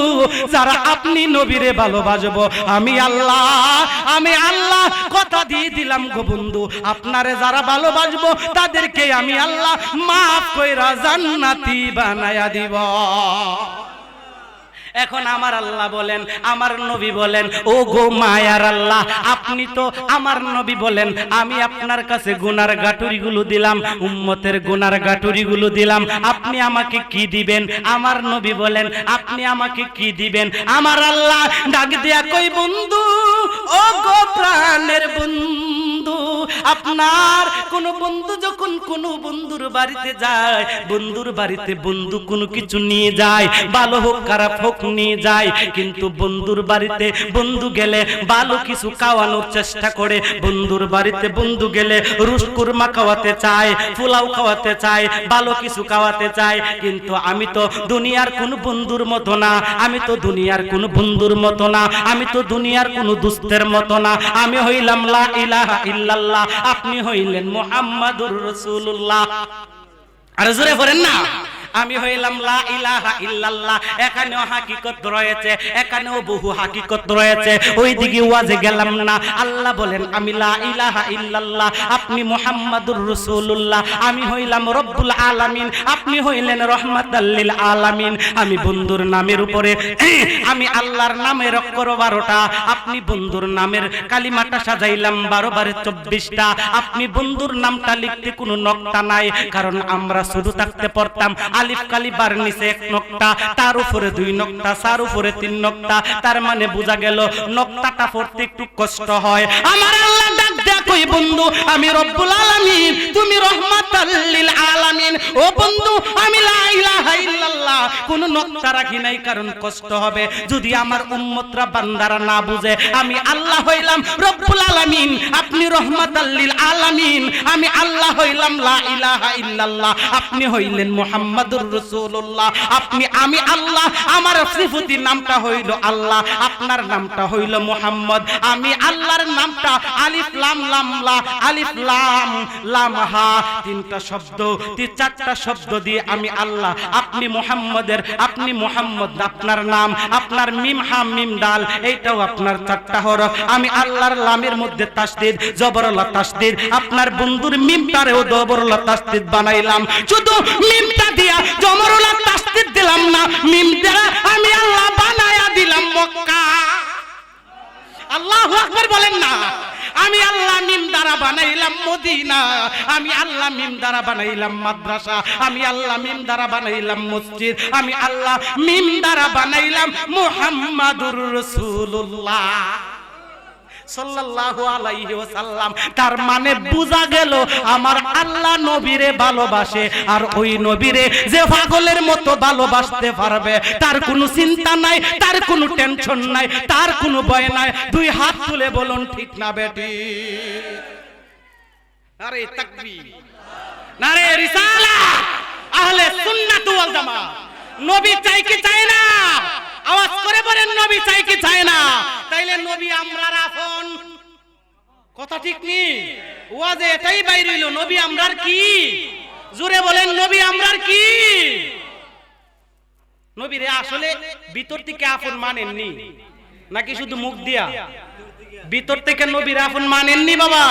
যারা আপনি নবীরে ভালোবাসবো আমি আল্লাহ কথা দিয়ে দিলাম গো বন্ধু, আপনারে যারা ভালোবাসবো তাদেরকে আমি আল্লাহ মাফ কইরা জান্নাতি বানায়া দিব। এখন আমার আল্লাহ বলেন, আমার নবী বলেন, ও গো মায়ার আল্লাহ আপনি তো, আমার নবী বলেন আমি আপনার কাছে গুনার গাটুরি গুলো দিলাম, উম্মতের গুনার গাটুরি গুলো দিলাম, আপনি আমাকে কি দিবেন? আমার নবী বলেন আপনি আমাকে কি দিবেন? আমার আল্লাহ ডাক দিয়া কই, বন্ধু ও গো প্রাণের বন্ধু, আপনার কোন বন্ধু যখন কোন বন্ধুর বাড়িতে যায়, বন্ধুর বাড়িতে বন্ধু কোনো কিছু নিয়ে যায়, ভালো হোক খারাপ হোক নিয়ে যায়, কিন্তু বন্ধুর বাড়িতে বন্ধু গেলে ভালো কিছু খাওয়ানোর চেষ্টা করে, বন্ধুর বাড়িতে বন্ধু গেলে রুস কুরমা খাওয়াতে চায়, পোলাও খাওয়াতে চায়, ভালো কিছু খাওয়াতে চায়। কিন্তু আমি তো দুনিয়ার কোন বন্ধুর মতো না, আমি তো দুনিয়ার কোন বন্ধুর মতো না, আমি তো দুনিয়ার কোন দুস্তের মতো না, আমি হইলাম লা ইলাহা ইল্লাল্লাহ, আপনি হইলেন মুহাম্মাদুর রাসূলুল্লাহ। আর জোরে বলেন না, আমি হইলাম লা ইলাহা ইল্লাল্লাহ। এখানেও হাকিকত রয়েছে, এখানেও বহু হাকিকত রয়েছে, ওই দিকে ওয়াজে গেলাম না। আল্লাহ বলেন আমি লা ইলাহা ইল্লাল্লাহ, আপনি মুহাম্মাদুর রাসূলুল্লাহ, আমি হইলাম রব্বুল আলামিন, আপনি হইলেন রহমাতাল লিল আলামিন। আমি বন্ধুর নামের উপরে আমি আল্লাহর নামের অক্ষর 12টা, আপনি বন্ধুর নামের কালিমাটা সাজাইলাম 12 বারে 24টা। আপনি বন্ধুর নামটা লিখতে কোনো নকটা নাই, কারণ আমরা শুধু থাকতে পড়তাম আলিফ কালিবার নিচে 1 নকটা, তার উপরে 2 নকটা, তার উপরে 3 নকটা, তার মানে বোঝা গেল নকটাটা পড়তে একটু কষ্ট হয়। আমার আল্লাহ ডাক দেয়া কই বন্ধু আমি রব্বুল আলামিন, তুমি রহমাতাল লিল আলামিন। ও বন্ধু আমি লা ইলাহা ইল্লাল্লাহ কোন নকশা রাখি নাই, কারণ কষ্ট হবে যদি আমার উম্মতরা বান্দারা না বুঝে আমি আল্লাহ হইলাম রব্বুল আলামিন, আপনি রহমাতাল লিল আলামিন, আমি আল্লাহ হইলাম লা ইলাহা ইল্লাল্লাহ, আপনি হইলেন মুহাম্মাদুর রাসূলুল্লাহ। আমি আল্লাহ, আমার সিফাতি নামটা হইল আল্লাহ, আপনার নামটা হইল মুহাম্মদ। আমি আল্লাহর নামটা আলিফ লাম লাম লা, আলিফ লাম লাম হা, তিনটা শব্দ, চারটা শব্দ দিয়ে আমি আল্লাহ, আপনি মুহাম্মদের, আপনি মুহাম্মদ আপনার নাম, আপনার মিম হা মিম ডাল এইটাও আপনার চারটা হরফ। আমি আল্লাহর লামের মধ্যে তাসদীদ জবরলা তাসদীদ, আপনার বন্ধুর মিমটারেও জবরলা তাসদীদ বানাইলাম। শুধু মিমটা দিয়া জবরলা তাসদীদ দিলাম না, মিম দ্বারা আমি আল্লাহ বানায়া দিলাম মক্কা। আল্লাহু আকবার বলেন না। আমি আল্লাহ মিম দ্বারা বানাইলাম মদিনা, আমি আল্লাহ মিম দ্বারা বানাইলাম মাদ্রাসা, আমি আল্লাহ মিম দ্বারা বানাইলাম মসজিদ, আমি আল্লাহ মিম দ্বারা বানাইলাম মুহাম্মাদুর রাসূলুল্লাহ সাল্লাল্লাহু আলাইহি ওয়াসাল্লাম। তার মানে বোঝা গেল আমার আল্লাহ নবীরে ভালোবাসে, আর ওই নবীরে যে পাগলের মতো ভালোবাসতে পারবে তার কোনো চিন্তা নাই, তার কোনো টেনশন নাই, তার কোনো ভয় নাই। দুই হাত তুলে বলুন ঠিক না বেটি? আরে তাকবীর, নারে রিসালাত, আহলে সুন্নাত ওয়াল জামাত। নবী চাই কি চায় না? আওয়াজ করে বলেন নবী চাই কি চায় না? তাইলে নবী আমরার আপন, কথা ঠিক নি? ওয়াজে এটাই বাইর হইল, নবী আমরার কি? জোরে বলেন নবী আমরার কি? নবীরে আসলে ভিতর থেকে আপন মানেননি নাকি শুধু মুখ দিয়া? ভিতর থেকে নবীর আপন মানেননি বাবা।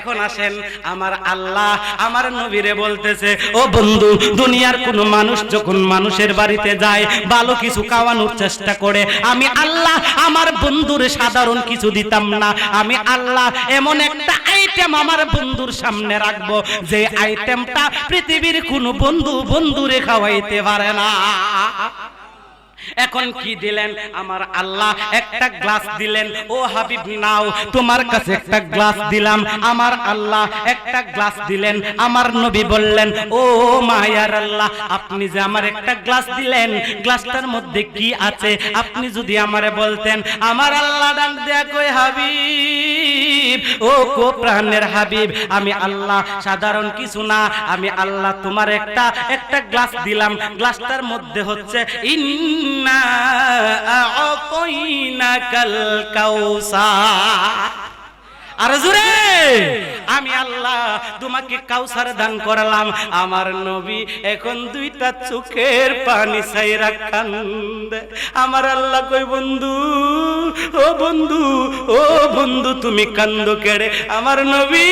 এখন আসেন, আমার আল্লাহ আমার নবীরে বলতেছে, ও বন্ধু, দুনিয়ার কোন মানুষ যখন মানুষের বাড়িতে যায় ভালো কিছু খাওয়ানোর চেষ্টা করে, আমি আল্লাহ আমার বন্ধুরে সাধারণ কিছু দিতাম না। আমি আল্লাহ এমন একটা আইটেম আমার বন্ধুর সামনে রাখবো যে আইটেমটা পৃথিবীর কোন বন্ধু বন্ধুরে খাওয়াইতে পারে না। এখন কি দিলেন? আমার আল্লাহ একটা গ্লাস দিলেন, ও হাবিব নাও, তোমার কাছে একটা গ্লাস দিলাম। আমার আল্লাহ একটা গ্লাস দিলেন, আমার নবী বললেন, ও মায়ার আল্লাহ, আপনি যে আমার একটা গ্লাস দিলেন, গ্লাসটার মধ্যে কি আছে আপনি যদি আমারে বলতেন। আমার আল্লাহ ডাক দেয়া কই, হাবিব, ও কো প্রাণের হাবিব, আমি আল্লাহ সাধারণ কিছু না, আমি আল্লাহ তোমার একটা গ্লাস দিলাম, গ্লাসটার মধ্যে হচ্ছে ইন্না আ'তাইনাকাল কাউসার। আর জোরে, আমি আল্লাহ তোমাকে কাউসার দান করলাম। আমার নবী এখন দুইটা চোখের পানি ছাইরা কান্দে। আমার আল্লাহ কই, বন্ধু, ও বন্ধু, ও বন্ধু, তুমি কান্দো কেড়ে? আমার নবী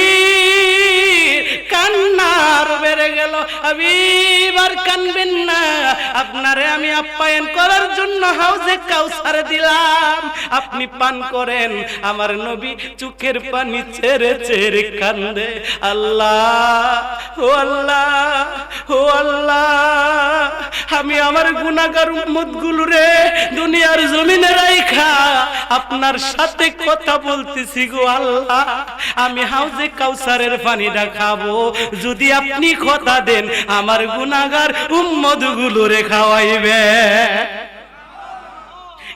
কান্নার বেড়ে গেল। হাবিব আর কানবেন না, আপনারে আমি আপ্যায়ন করার জন্য হাউজে কাউসার দিলাম, আপনি পান করেন। আমার নবী চোখের পানি ছেড়ে ছেড়ে কান্দে। আল্লাহ, ও আল্লাহ, ও আল্লাহ, আমি আমার গুনাহগার উম্মতগুলোরে দুনিয়ার জমিনে রাইখা আপনার সাথে কথা বলতেছি গো আল্লাহ। আমি হাউজে কাউসারের পানিটা খাবো যদি আপনি কথা দেন আমার গুনাহগার উম্মতগুলোরে খাওয়াইবে।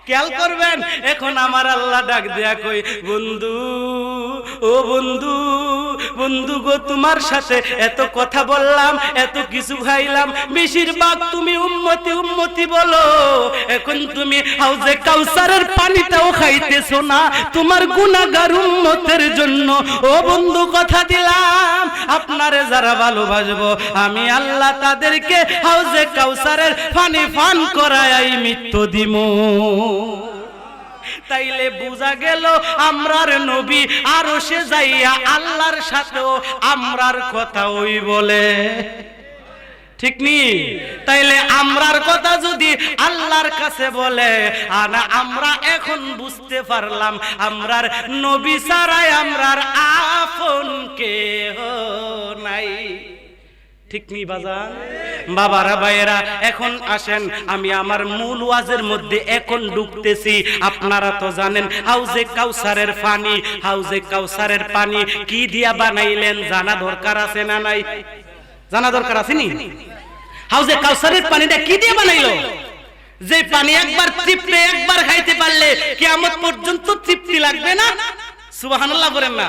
খেয়াল করবেন, এখন আমার আল্লাহ ডাক দেয়া কই, বন্ধু, ও বন্ধু, বন্ধু গো, তোমার সাথে এত কথা বললাম, এত কিছু খাইলাম, বেশিরভাগ তুমি উম্মতি উম্মতি বলো, এখন তুমি হাউজে কাউসারের পানিটাও খাইতেছো না তোমার গুনাহগার উম্মতের জন্য। ও বন্ধু, কথা দিলাম আপনারে যারা ভালোবাসবো আমি আল্লাহ তাদেরকে হাউজে কাউসারের পানি পান করাই মৃত্যু দিমু। তাইলে বোঝা গেল আমরার নবী আরশে যাইয়া আল্লাহর সাথেও আমরার কথা ওই বলে, ঠিক নি? তাইলে আমরার কথা যদি আল্লাহর কাছে বলে, আর আমরা এখন বুঝতে পারলাম আমরার নবী ছাড়াই আমরার আপন কেহ নাই, ঠিক নি বাজান? বাবারা ভাইয়েরা, এখন আসেন আমি আমার মূল ওয়াজের মধ্যে এখন ঢুকতেছি। আপনারা তো জানেন হাউজে কাউসারের পানি, হাউজে কাউসারের পানি কি দিয়া বানাইলেন জানা দরকার আছে না নাই? জানা দরকার আছে নি? হাউজে কাউসারের পানিটা কি দিয়ে বানাইলো? যে পানি একবার তৃপ্তি একবার খাইতে পারলে কিয়ামত পর্যন্ত তৃপ্তি লাগবে না? সুবহানাল্লাহ বলেন না?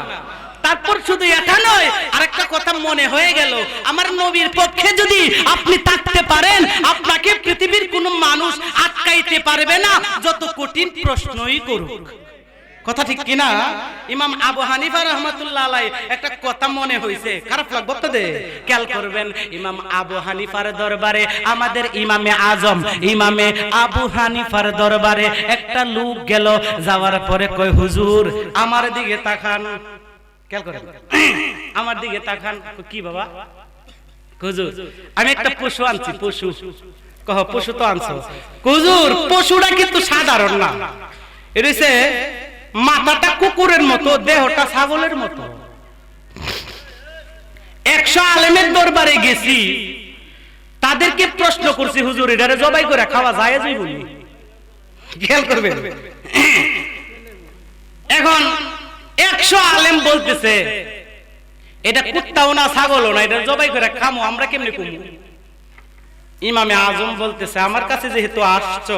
তারপর শুধু এটা নয়, আরেকটা কথা মনে হয়ে গেল, আমার নবীর পক্ষে যদি আপনি থাকতে পারেন, আপনাকে পৃথিবীর কোনো মানুষ আটকাইতে পারবে না, যত কঠিন প্রশ্নই করুক। কথা ঠিক কিনা? ইমাম আবু হানিফা রাহমাতুল্লাহ আলাইহি একটা কথা মনে হইছে, খারাপ লাগবে আপনাদের? খেয়াল করবেন, ইমাম আবু হানিফার দরবারে আমাদের ইমামে আজম ইমামে আবু হানিফার দরবারে একটা লোক গেল, যাওয়ার পরে কয়, হুজুর আমার দিকে তাকান। খেয়াল করেন, আমার দিকে তাকান। কি বাবা? হুজুর আমি একটা পশু আনছি। পশু? কহ পশু তো আনছো। হুজুর পশুটা কিন্তু সাধারণ না, এটা হচ্ছে মাথাটা কুকুরের মতো, দেহটা ছাগলের মতো। 100 আলেমের দরবারে গেছি, তাদেরকে প্রশ্ন করছি, হুজুর এটারে জবাই করে খাওয়া যায় যে বলি? খেয়াল করবেন, এখন 100 আলেম বলতেছে এটা কুত্তাও না ছাগলও না, এটা জবাই করে খামো, আমরা কেমনে কমু? ইমামে আজম বলতেছে, আমার কাছে যেহেতু আসছো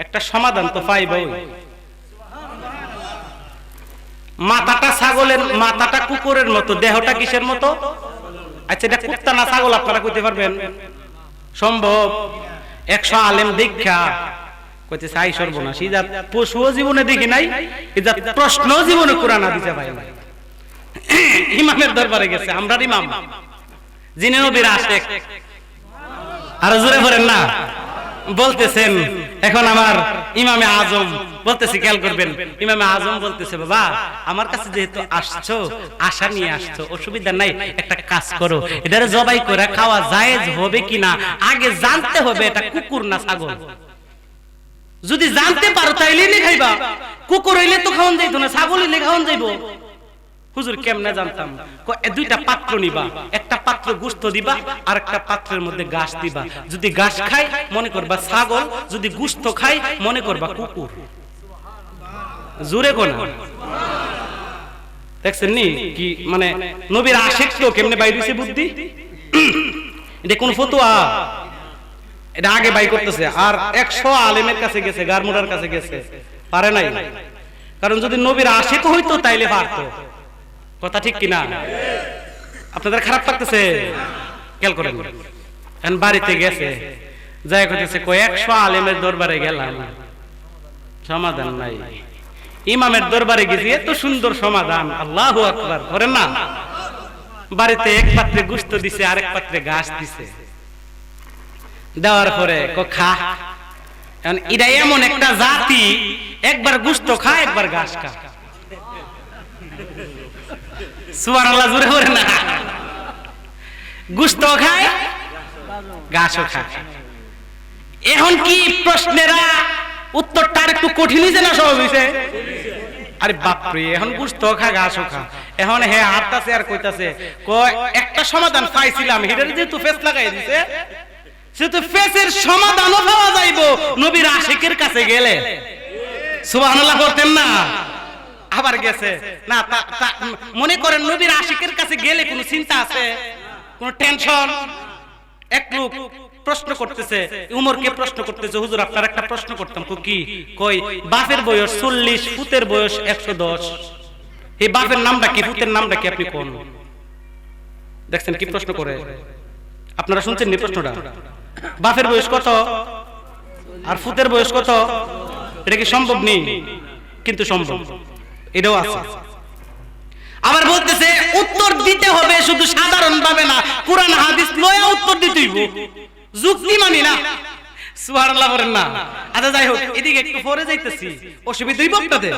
একটা সমাধান তো পাইবই। মাথাটা ছাগলের, মাথাটা কুকুরের মতো, দেহটা কিসের মতো? আচ্ছা এটা কুত্তা না ছাগল আপনারা কইতে পারবেন? সম্ভব? 100 আলেম দীক্ষা কইতেছে আই সর্বনাশ, এই জাত পশুও জীবনে দেখি নাই, এই জাত প্রশ্ন জীবনে কোরআন হাদিসে পাই নাই। ইমামের দরবারে গেছে, আমরার ইমাম যিনি নবীর আশিক, আর জোরে বলেন না, বলতেছেন। এখন আমার ইমামে আজম বলতেছে, খেয়াল করবেন, ইমামে আজম বলতেছে, বাবা আমার কাছে যেহেতু আসছো, আশা নিয়ে আসছো, অসুবিধা নাই, একটা কাজ করো, এটারে জবাই করে খাওয়া জায়েজ হবে কিনা আগে জানতে হবে এটা কুকুর না ছাগল। যদি জানতে পারো তাইলে নি খাইবা, কুকুর হইলে তো খাওয়ান যাইতো না, ছাগল হইলে খাওয়ান যাইবো। হুজুর কেমনে জানতাম? দুইটা পাত্র নিবা, একটা পাত্র গোশত দিবা আর একটা পাত্রের মধ্যে ঘাস দিবা। যদি ঘাস খাই মনে করবা ছাগল, যদি গোশত খাই মনে করবা কুকুর। জোরে কোন দেখছেন নি কি মানে নবীর আশিক তো কেমনে বাইর হইছে বুদ্ধি? এটা কোন ফতোয়া? এটা আগে বাই করতেছে। আর 100 আলেমের কাছে গেছে, গারমুড়ার কাছে গেছে, পারে নাই। কারণ যদি নবীর আশিক হইতো তাইলে পারতো। কথা ঠিক কিনা? আপনাদের খারাপ লাগতেছে? খেয়াল করেন, এখন বাড়িতে গেছে, যাই করতেছে, 100 আলেমের দরবারে গেলাম, সমাধান নাই। ইমামের দরবারে গেছি, এত সুন্দর সমাধান, আল্লাহু আকবার করেন না। বাড়িতে এক পাত্রে গোশত দিছে, আরেক পাত্রে ঘাস দিছে, দেওয়ার পরে খা। এখন এটা এমন একটা জাতি, একবার গোশত খায় একবার ঘাস খায়। সুবহানাল্লাহ জোরে বলেন না? গোশত খায় ঘাসও খায়। এখন কি প্রশ্নেরা উত্তরটা একটু কঠিন হইছে না সহজ হইছে? আরে বাপরে, এখন গোশত খা ঘাসও খা। এখন হে হাঁটতাছে আর কইতাছে, একটা সমাধান পাইছিলাম, হেডের যেহেতু ফেস লাগাই দিছে, সেহেতু ফেসের সমাধানও পাওয়া যাইবো নবীর আশিকের কাছে গেলে। সুবহানাল্লাহ বলতেন না? আবার গেছে না, মনে করেন নবীর আশিকের কাছে গেলে কোনো চিন্তা আছে, কোন টেনশন? এক লোক প্রশ্ন করতেছে, উমরকে প্রশ্ন করতেছে, হুজুর আপনার একটা প্রশ্ন করতাম। কি? কই বাপের বয়স 40, পুতের বয়স 110, এই বাপের নামটা কি, পুতের নামটা কি, আপনি কোন? দেখছেন কি প্রশ্ন করে? আপনারা শুনছেন নি প্রশ্নটা? বাপের বয়স কত আর পুতের বয়স কত? এটা কি সম্ভব নেই? কিন্তু সম্ভব, এটাও আছে। আবার বলতেছে উত্তর দিতে হবে শুধু সাধারণ ভাবে না, কুরআন হাদিস লয়া উত্তর দিতে হইব, যুক্তি মানি না। সুবহানাল্লাহ বলেন না? আচ্ছা যাই হোক, এদিকে একটু পরে যাইতেছি, অসুবিধা হইব আপনাদের।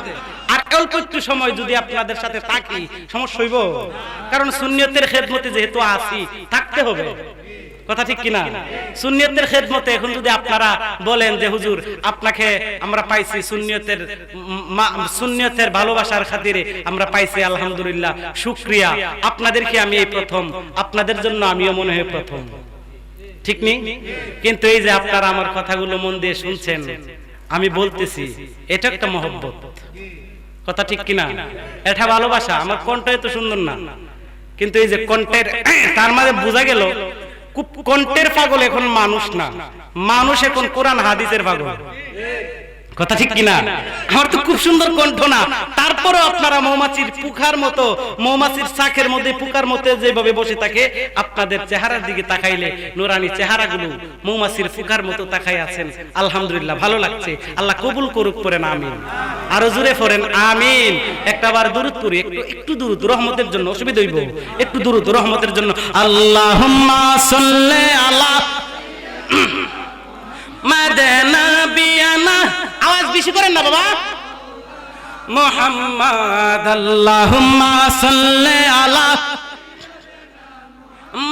আর অল্প একটু সময় যদি আপনাদের সাথে থাকি সমস্যা হইব, কারণ সুন্নিয়তের খেদমতে যেহেতু আছি, থাকতে হবে। কথা ঠিক কিনা? সুন্নিয়তের খেদমতে এখন যদি আপনারা বলেন যে হুজুর আপনাকে আমরা পাইছি, সুন্নিয়তের ভালোবাসার খাতিরে আমরা পাইছি, আলহামদুলিল্লাহ, শুকরিয়া। আপনাদেরকে আমি এই প্রথম, আপনাদের জন্য আমিও মনে হয় প্রথম। ঠিক নেই? কিন্তু এই যে আপনারা আমার কথাগুলো মন দিয়ে শুনছেন, আমি বলতেছি এটা একটা মহব্বত। কথা ঠিক কিনা? এটা ভালোবাসা। আমার কণ্ঠ এত সুন্দর না, কিন্তু এই যে কণ্ঠের, তার মাঝে বোঝা গেল কণ্ঠের পাগল এখন মানুষ না, মানুষ এখন কোরআন হাদিসের পাগল। কথা ঠিক কিনা? আমার তো খুব সুন্দর কণ্ঠ না, তারপরে আপনারা মৌমাছির পুখার মতো, মৌমাছির শাখের মধ্যে পুখার মতো যেভাবে বসে থাকে, আপনাদের চেহারার দিকে তাকাইলে নুরানি চেহারাগুলো মৌমাছির পুখার মতো তাকাই আছেন। আলহামদুলিল্লাহ, ভালো লাগছে। আল্লাহ কবুল করুক, পড়েন আমিন। আরো জোরে পড়েন আমিন। একটাবার দুরূদ পড়ি, একটু দুরূদ রহমতের জন্য, অসুবিধা হইব, একটু দুরূদ রহমতের জন্য। আল্লাহুম্মা সাল্লি আলা মাদানা বিয়ানা, আওয়াজ বেশি করেন না বাবা। মুহাম্মদ, আল্লাহুম্মা সাল্লি আলা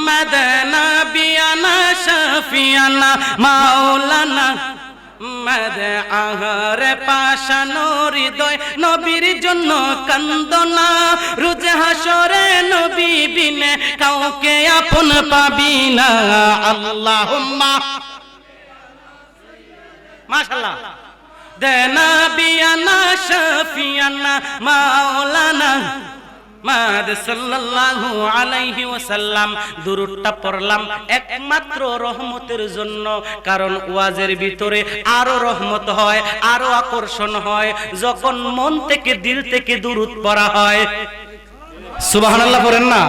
মাদানা বিয়ানা শাফিয়ানা মাওলানা মাদে আহারে পাশানো হৃদয় নবীর জন্য কান্দনা, রোজে হাসরে নবী বিনে কাউকে আপন পাবি না। আল্লাহুম্মা মাশাআল্লাহ দেনা বিয়ানা শাফিয়ানা মাওলানা মুহাম্মদ সাল্লাল্লাহু আলাইহি ওয়াসাল্লাম। দুরূদটা পড়লাম একমাত্র রহমতের জন্য, কারণ ওয়াজের ভিতরে আরো রহমত হয়, আরো আকর্ষণ হয় যখন মন থেকে, দিল থেকে দুরূদ পড়া হয়। সুবহানাল্লাহ পড়েন না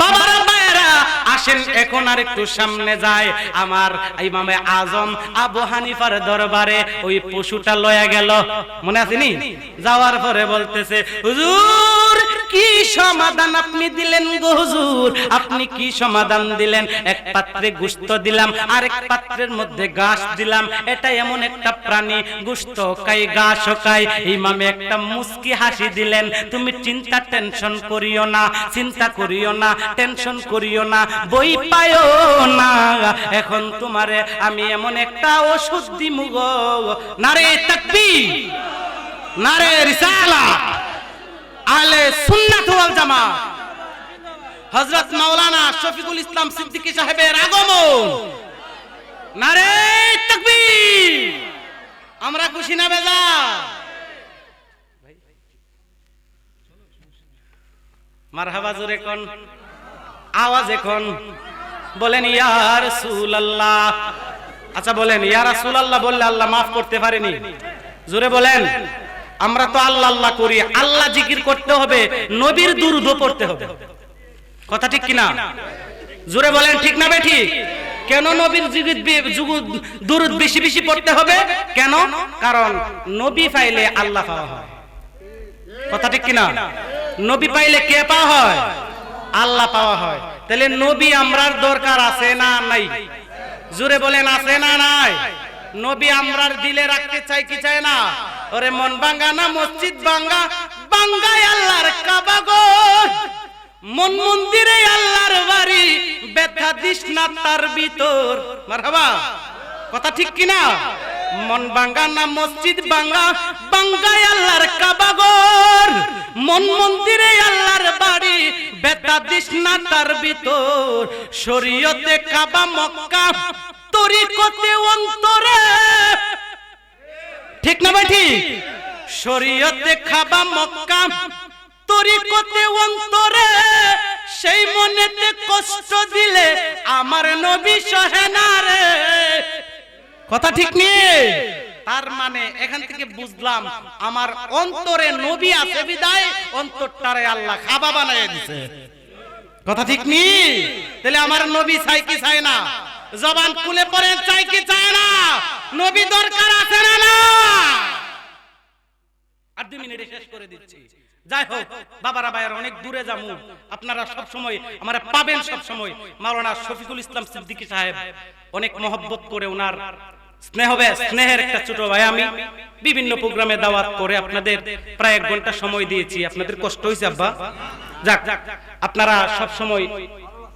বাবারা, ভাইরা। আসেন এখন আর একটু সামনে যায়। আমার ইমামে আজম আবু হানিফার দরবারে ওই পশুটা লয়া গেল, মনে আছে নি? যাওয়ার পরে বলতেছে, হুজুর কি সমাধান আপনি দিলেন গো হুজুর, আপনি কি সমাধান দিলেন? এক পাত্রে গোশত দিলাম, আরেক পাত্রের মধ্যে ঘাস দিলাম। এটা এমন একটা প্রাণী, গোশত খায়, ঘাসও খায়। ইমামে একটা মুস্কি হাসি দিলেন, তুমি চিন্তা টেনশন করিও না, চিন্তা করিও না, টেনশন করিও না, বই পায়ও না। এখন তোমারে আমি এমন একটা ওষুধ দিমু গো। নারে তাকবীর, নারে রিসালাত, আহলে সুন্নাত ওয়াল জামাত, হযরত মাওলানা শফিকুল ইসলাম সিদ্দিকী সাহেবের আগমন। নারে তাকবীর। আমরা খুশি না বেজার? মারহাবা জোরে কোন, আওয়াজ এখন বলেন ইয়া রাসূলুল্লাহ। আচ্ছা বলেন ইয়া রাসূলুল্লাহ বললে আল্লাহ মাফ করতে পারেনি? জোরে বলেন। আমরা তো আল্লাহ আল্লাহ করি, আল্লাহ জিকির করতে হবে, নবীর দুরূদও পড়তে হবে। কথা ঠিক কিনা? জোরে বলেন ঠিক না বেঠিক? কেন নবীর দুরূদ বেশি বেশি পড়তে হবে? কেন? কারণ নবী পাইলে আল্লাহ পাওয়া হয়। কথা ঠিক কিনা? নবী পাইলে কে পাওয়া হয়? আল্লাহ পাওয়া হয়। তাহলে নবী আমরার দরকার আছে না নাই? জোরে বলেন আছে না নাই? নবী আমরার দিলে রাখতে চাই কি চায় না? ওরে মন ভাঙ্গা না মসজিদ ভাঙ্গা, ভাঙ্গায় আল্লাহর কাবা গো, মন মন্দিরে আল্লাহর বাড়ি, ব্যথা দিস না তার ভিতর। মারহাবা। কথা ঠিক কিনা? মন ভাঙ্গা না মসজিদ ভাঙ্গা, ভাঙ্গায় আল্লাহর কাবা ঘর, মন মন্দিরে আল্লাহর বাড়ি, ব্যথা দিস না তার ভিতর। শরীয়তে কাবা মক্কা, তরিকতে অন্তরে। ঠিক না ভাই ঠিক? শরীয়তে কাবা মক্কা, তরিকতে অন্তরে। সেই মনেতে কষ্ট দিলে আমার নবী সহে না রে। কথা ঠিক নেই? তার মানে এখান থেকে বুঝলাম আমার অন্তরে নবী আছে বিদায় অন্তরটারে আল্লাহ কাবা বানায় দিয়েছে। কথা ঠিক নেই? তাহলে আমার নবী চাই কি চায় না? জবান খুলে পড়ে চাই কি চায় না? নবী দরকার আছে না না? আর 2 মিনিটে শেষ করে দিচ্ছি। যাই হোক বাবারা ভাইয়ার অনেক দূরে যাবো, আপনারা সব সময় আমারে পাবেন। সব সময় মাওলানা শফিকুল ইসলাম সিদ্দিকী সাহেব অনেক মহব্বত করে, ওনার স্নেহের একটা ছোট ভাই। আমি বিভিন্ন প্রোগ্রামে দাওয়াত করে আপনাদের প্রায় 1 ঘন্টা সময় দিয়েছি। আপনাদের কষ্ট হয়েছে আব্বা? যাক, আপনারা সব সময়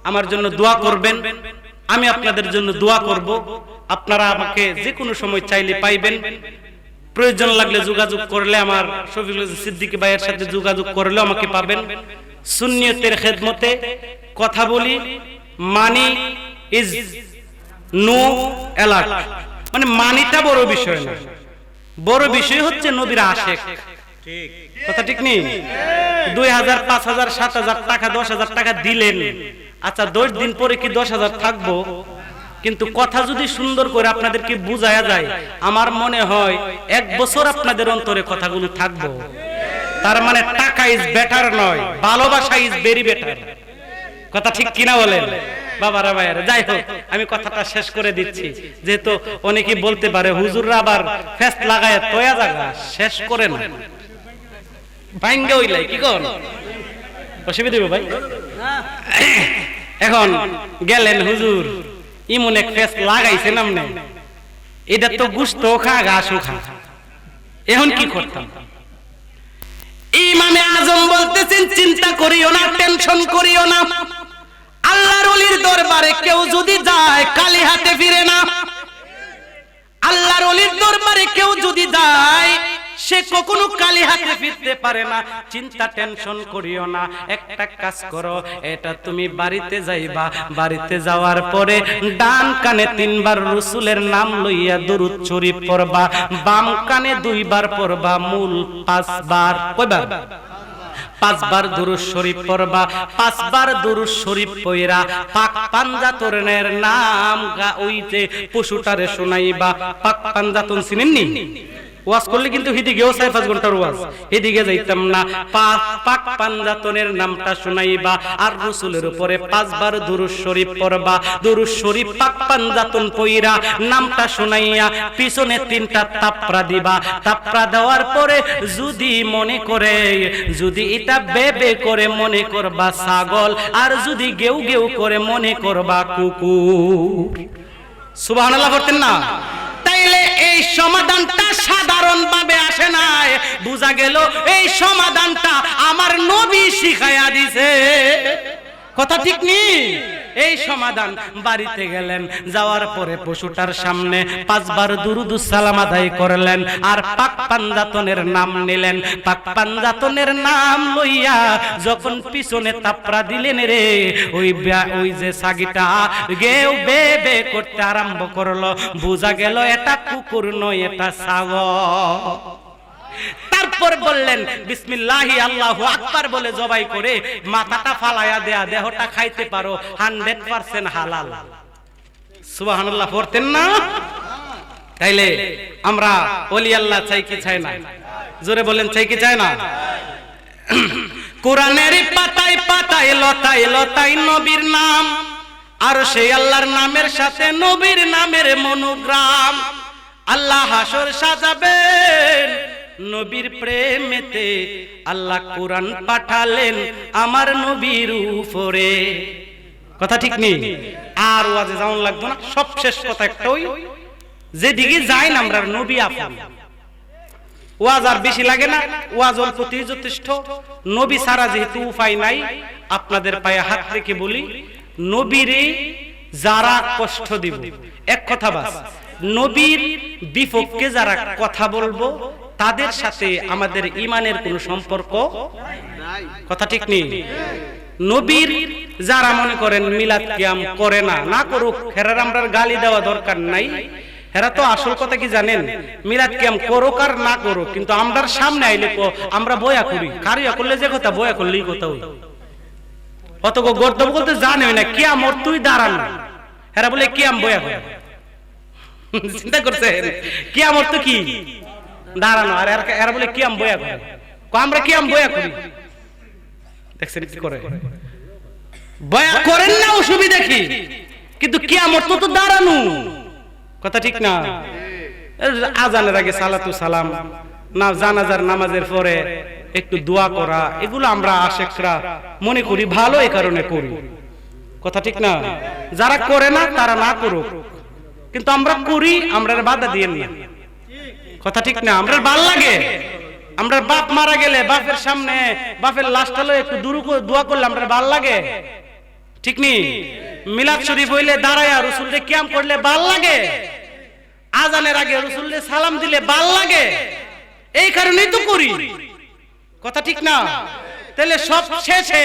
আমার জন্য দোয়া করবেন, আমি আপনাদের জন্য দোয়া করব। আপনারা আমাকে যে কোনো সময় চাইলে পাইবেন, প্রয়োজন লাগলে যোগাযোগ করলে আমার শফিকুল সিদ্দিকী ভাইয়ের সাথে যোগাযোগ করলেও আমাকে পাবেন। সুন্নিয়তের খেদমতে কথা বলি, মানি ইজ নো অ্যালার্ট, মানে মানিটা বড় বিষয় না, বড় বিষয় হচ্ছে নবীর আশেক। ঠিক কথা ঠিক নেই? 2000 5000 7000 টাকা 10,000 টাকা দিলেন, আচ্ছা 10 দিন পরে কি 10,000 থাকবো? কিন্তু কথা যদি সুন্দর করে আপনাদেরকে বুঝায়া যায়, আমার মনে হয় 1 বছর আপনাদের অন্তরে কথাগুলো থাকবো। তার মানে টাকা ইজ বেটার নয়, ভালোবাসা ইজ ভেরি বেটার। কথা ঠিক কিনা বলেন বাবারা ভাইয়ারা? যাই হোক, আমি কথাটা শেষ করে দিচ্ছি, যেহেতু অনেকে বলতে পারে হুজুররা আবার ফেস্ট লাগায় তোয়া জায়গা শেষ করে না, ভাঙ্গে হইলাই কি কর অসুবিধা দেব ভাই। এখন গেলেন হুজুর ইমন এক ফেস্ট লাগাইছে নামনে, এটা তো গুস্ত খা ঘাসও খা, এখন কি করতাম? ইমামে আজম বলতেছেন চিন্তা করিও না, টেনশন করিও না, আল্লাহর ওলির দরবারে কেউ যদি যায় খালি হাতে ফিরে না। আল্লাহর ওলির দরবারে কেউ যদি যায় সে কখনো খালি হাতে ফিরতে পারে না। চিন্তা টেনশন করিও না, একটা কাজ করো, এটা তুমি বাড়িতে যাইবা, বাড়িতে যাওয়ার পরে ডান কানে 3 বার রাসূলের নাম লইয়া দরুদ শরীফ পড়বা, বাম কানে 2 বার পড়বা, মূল 5 বার। কয়বার? 5 বার দুরূদ শরীফ পড়বা। 5 বার দুরূদ শরীফ পড়া পাক পাঞ্জাতনের নাম ওই যে পশুটারে শোনাইবা। পাক পাঞ্জাতন চিনেননি? ওয়াজ করলে কিন্তু হিদিকেও 4-5 ঘন্টার ওয়াজ, এদিকে যাইতাম না। পাক পাঞ্জাতনের নামটা শোনাইবা আর রাসূলের উপরে 5 বার দুরূদ শরীফ পড়বা। দুরূদ শরীফ পাক পাঞ্জাতন পড়া নামটা শোনাইয়া পিছনে 3টা তাপরা দিবা। তাপরা দেওয়ার পরে যদি মনে করে, যদি এটা বেবে করে মনে করবা ছাগল, আর যদি গেউ গেউ করে মনে করবা কুকুর। সুবহানাল্লাহ পড়তেন না? তাইলে এই সমাধানটা সাধারণ ভাবে আসে নাই, বুঝা গেল এই সমাধানটা আমার নবী শিখাইয়া দিছে। কথা ঠিক নেই? এই সমাধান বাড়িতে গেলেন, যাওয়ার পরে পশুটার সামনে 5 বার দুরুদ সালাম আদায় করলেন আর পাক পাঞ্জাতনের নাম নিলেন। পাক পাঞ্জাতনের নাম লইয়া যখন পিছনে তাপরা দিলেন রে, ওই যে সাগিটা গেও বে বে করতে আরম্ভ করলো, বোঝা গেল এটা কুকুর নয়, এটা ছাগল। তারপর বললেন বিসমিল্লাহি আল্লাহু আকবার বলে জবাই করে মাথাটা ফালায়া দেয়া, দেহটা খাইতে পারো, 100% হালাল। সুবহানাল্লাহ পড়তেন না? তাইলে আমরা ওলি আল্লাহ চাই কি চাই না? জোরে বলেন চাই কি চাই না? কোরআনের পাতায় পাতায় লতায় লতায় নবীর নাম, আর সেই আল্লাহর নামের সাথে নবীর নামের মনোগ্রাম। আল্লাহ হাসর সাজাবেন নবীর প্রেমেতে, আল্লাহ কোরআন পাঠালেন আমার নবীর উপরে। কথা ঠিক নেই? আর ওয়াজে যাওয়ান লাগতো না, সব শেষ কথা একটাই, যেদিকে যাই না আমরা নবী আপন। ওয়াজ আর বেশি লাগে না, ওয়াজ অল্পতেই যথেষ্ট। নবী ছাড়া যেহেতু উপায় নাই, আপনাদের পায়ে হাত রেখে বলি, নবীরে যারা কষ্ট দিব, এক কথা বাস, নবীর বিপক্ষে যারা কথা বলবো তাদের সাথে আমাদের ঈমানের কোনো সম্পর্ক নাই। কথা ঠিক নেই? নবীর যারা মনে করেন মিলাদ কিয়াম করে না, না করুক, হেরার আমরা গালি দেওয়া দরকার নাই। হেরা তো আসল কথা কি জানেন? মিলাদ কিয়াম করুক আর না করুক, কিন্তু আমরার সামনে আইলে আমরা বয়া করি। কারিয়া করলে যে কথা, বয়া করলেই কথা হই। অত গর্দব বলতে জানে না কিয়াম ওর তুই দাঁড়ান, হেরা বলে কিয়াম বয়া করে। চিন্তা করছেন? কিয়াম ওর তো কি দাঁড়ানো, আর এরা বলে কিয়াম বয়া করে। আমরা কিয়াম বয়া করি, দেখছেন কি করে? বয়া করেন না অসুবিধা কি, কিন্তু কিয়ামত তো দাঁড়ানো। কথা ঠিক না? আজানের আগে সালাতু সালাম, না জানাজার নামাজের পরে একটু দোয়া করা, এগুলো আমরা আশেকরা মনে করি ভালো, এই কারণে করি। কথা ঠিক না? যারা করে না তারা না করুক, কিন্তু আমরা করি, আমরা বাধা দিয়েন না। কথা ঠিক না? আমরা ভাল লাগে, আমরা বাপ মারা গেলে বাপের সামনে বাপের লাশটা লয়ে একটু দোয়া করলে আমরা ভাল লাগে, ঠিক নি? মিলাদ শরীফ হইলে দাঁড়ায়া রাসূলকে কিয়াম করলে ভাল লাগে, আজানের আগে রাসূলকে সালাম দিলে ভাল লাগে, এই কারণেই তো করি। কথা ঠিক না? তাহলে সব শেষে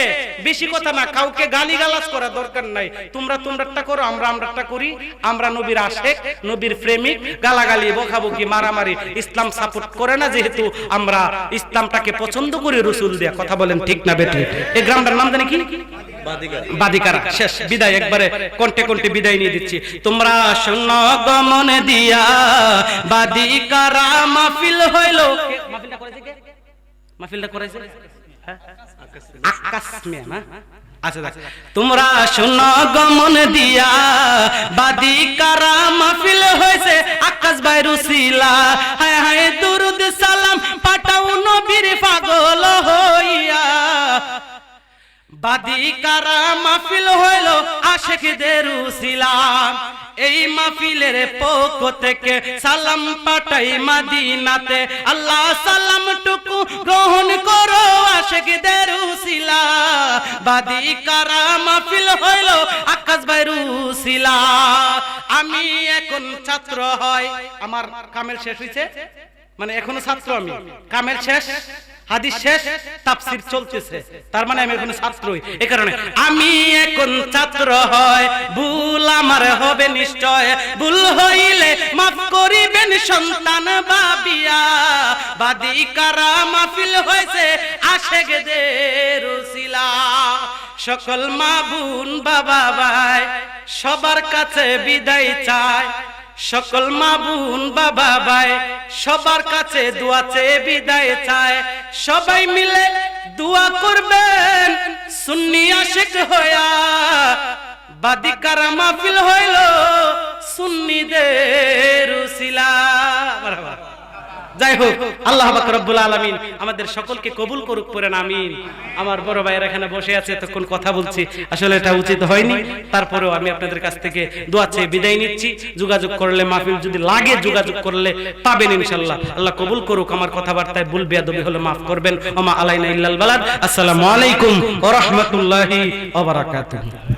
বেশি কথা না, কাউকে গালিগালাজ করা দরকার নাই। তোমরা তোমরাটা করো, আমরা আমরাটা করি। আমরা নবীর আশেক, নবীর প্রেমিক, গালাগালি বকাবকি মারামারি ইসলাম সাপোর্ট করে না, যেহেতু আমরা ইসলামটাকে পছন্দ করি রাসূল দিয়ে। কথা বলেন ঠিক না বেঠিক? এই গ্রামটার নাম জানি কি? বাদিকারা। শেষ, বিদায়, একবারে কণ্ঠে কণ্ঠে বিদায় নিয়ে দিচ্ছি। তোমরা শোনো গমন দিয়া বাদিকারা মাহফিল হইল। মাহফিলটা করেছে কে? মাহফিলটা করেছে আকাশ মিয়া না? আচ্ছা, তোমরা শোনো গমন দিয়া বাদিকারা মাহফিল হয়েছে আকাশ ভাই রুসিলা। হায় হায় দুরুদ সালাম পাঠাও নবীর পাগল হইয়া। বাদিকারা মাহফিল হইল আশিকদের উসিলা। এই মাহফিলের পক্ষ থেকে সালাম পাঠাই মাদিনাতে। আল্লাহ সালাম টুকু গ্রহণ করো আশিকদের উসিলা। বাদিকারা মাহফিল হইল আকাশ ভাই রুসিলা। আমি এখন ছাত্র হয়, আমার কামেল শেষ হইছে, মানে এখনো ছাত্র আমি, কামেল শেষ, হাদিস শেষ, তাফসীর চলতেছে, তার মানে আমি এখন ছাত্রই। এই কারণে আমি এখন ছাত্র হয়, ভুল আমার হবে নিশ্চয়, ভুল হইলে মাফ করিবেন সন্তান ভাবিয়া। বাদিকারা মাহফিল হয়েছে আশিকদের উসিলা। সকল মা বোন বাবা ভাই সবার কাছে বিদায় চাই। সকল মা বোন বাবা ভাই সবার কাছে দোয়া চেয়ে বিদায় চায়। সবাই মিলে দোয়া করবেন সুন্নি আশিক হইয়া। বাদিকারা মাহফিল হইল সুন্নিদের উসিলা। যাই হোক, আল্লাহ পাক রব্বুল আলামিন আমাদের সকলকে কবুল করুক, পড়েন আমিন। আমার বড় ভাইয়ের এখানে বসে আছে, তখন কথা বলছি, আসলে এটা উচিত হয়নি। তারপরেও আমি আপনাদের কাছ থেকে দোয়া চেয়ে বিদায় নিচ্ছি। যোগাযোগ করলে মাহফিল যদি লাগে যোগাযোগ করলে পাবেন ইনশাআল্লাহ। আল্লাহ কবুল করুক। আমার কথাবার্তায় ভুল বেয়াদবি হলে মাফ করবেন। ওমা আলাইনা ইল্লাল বালাগ। আসসালামু আলাইকুম ওয়া রাহমাতুল্লাহি ওয়া বারাকাতুহু।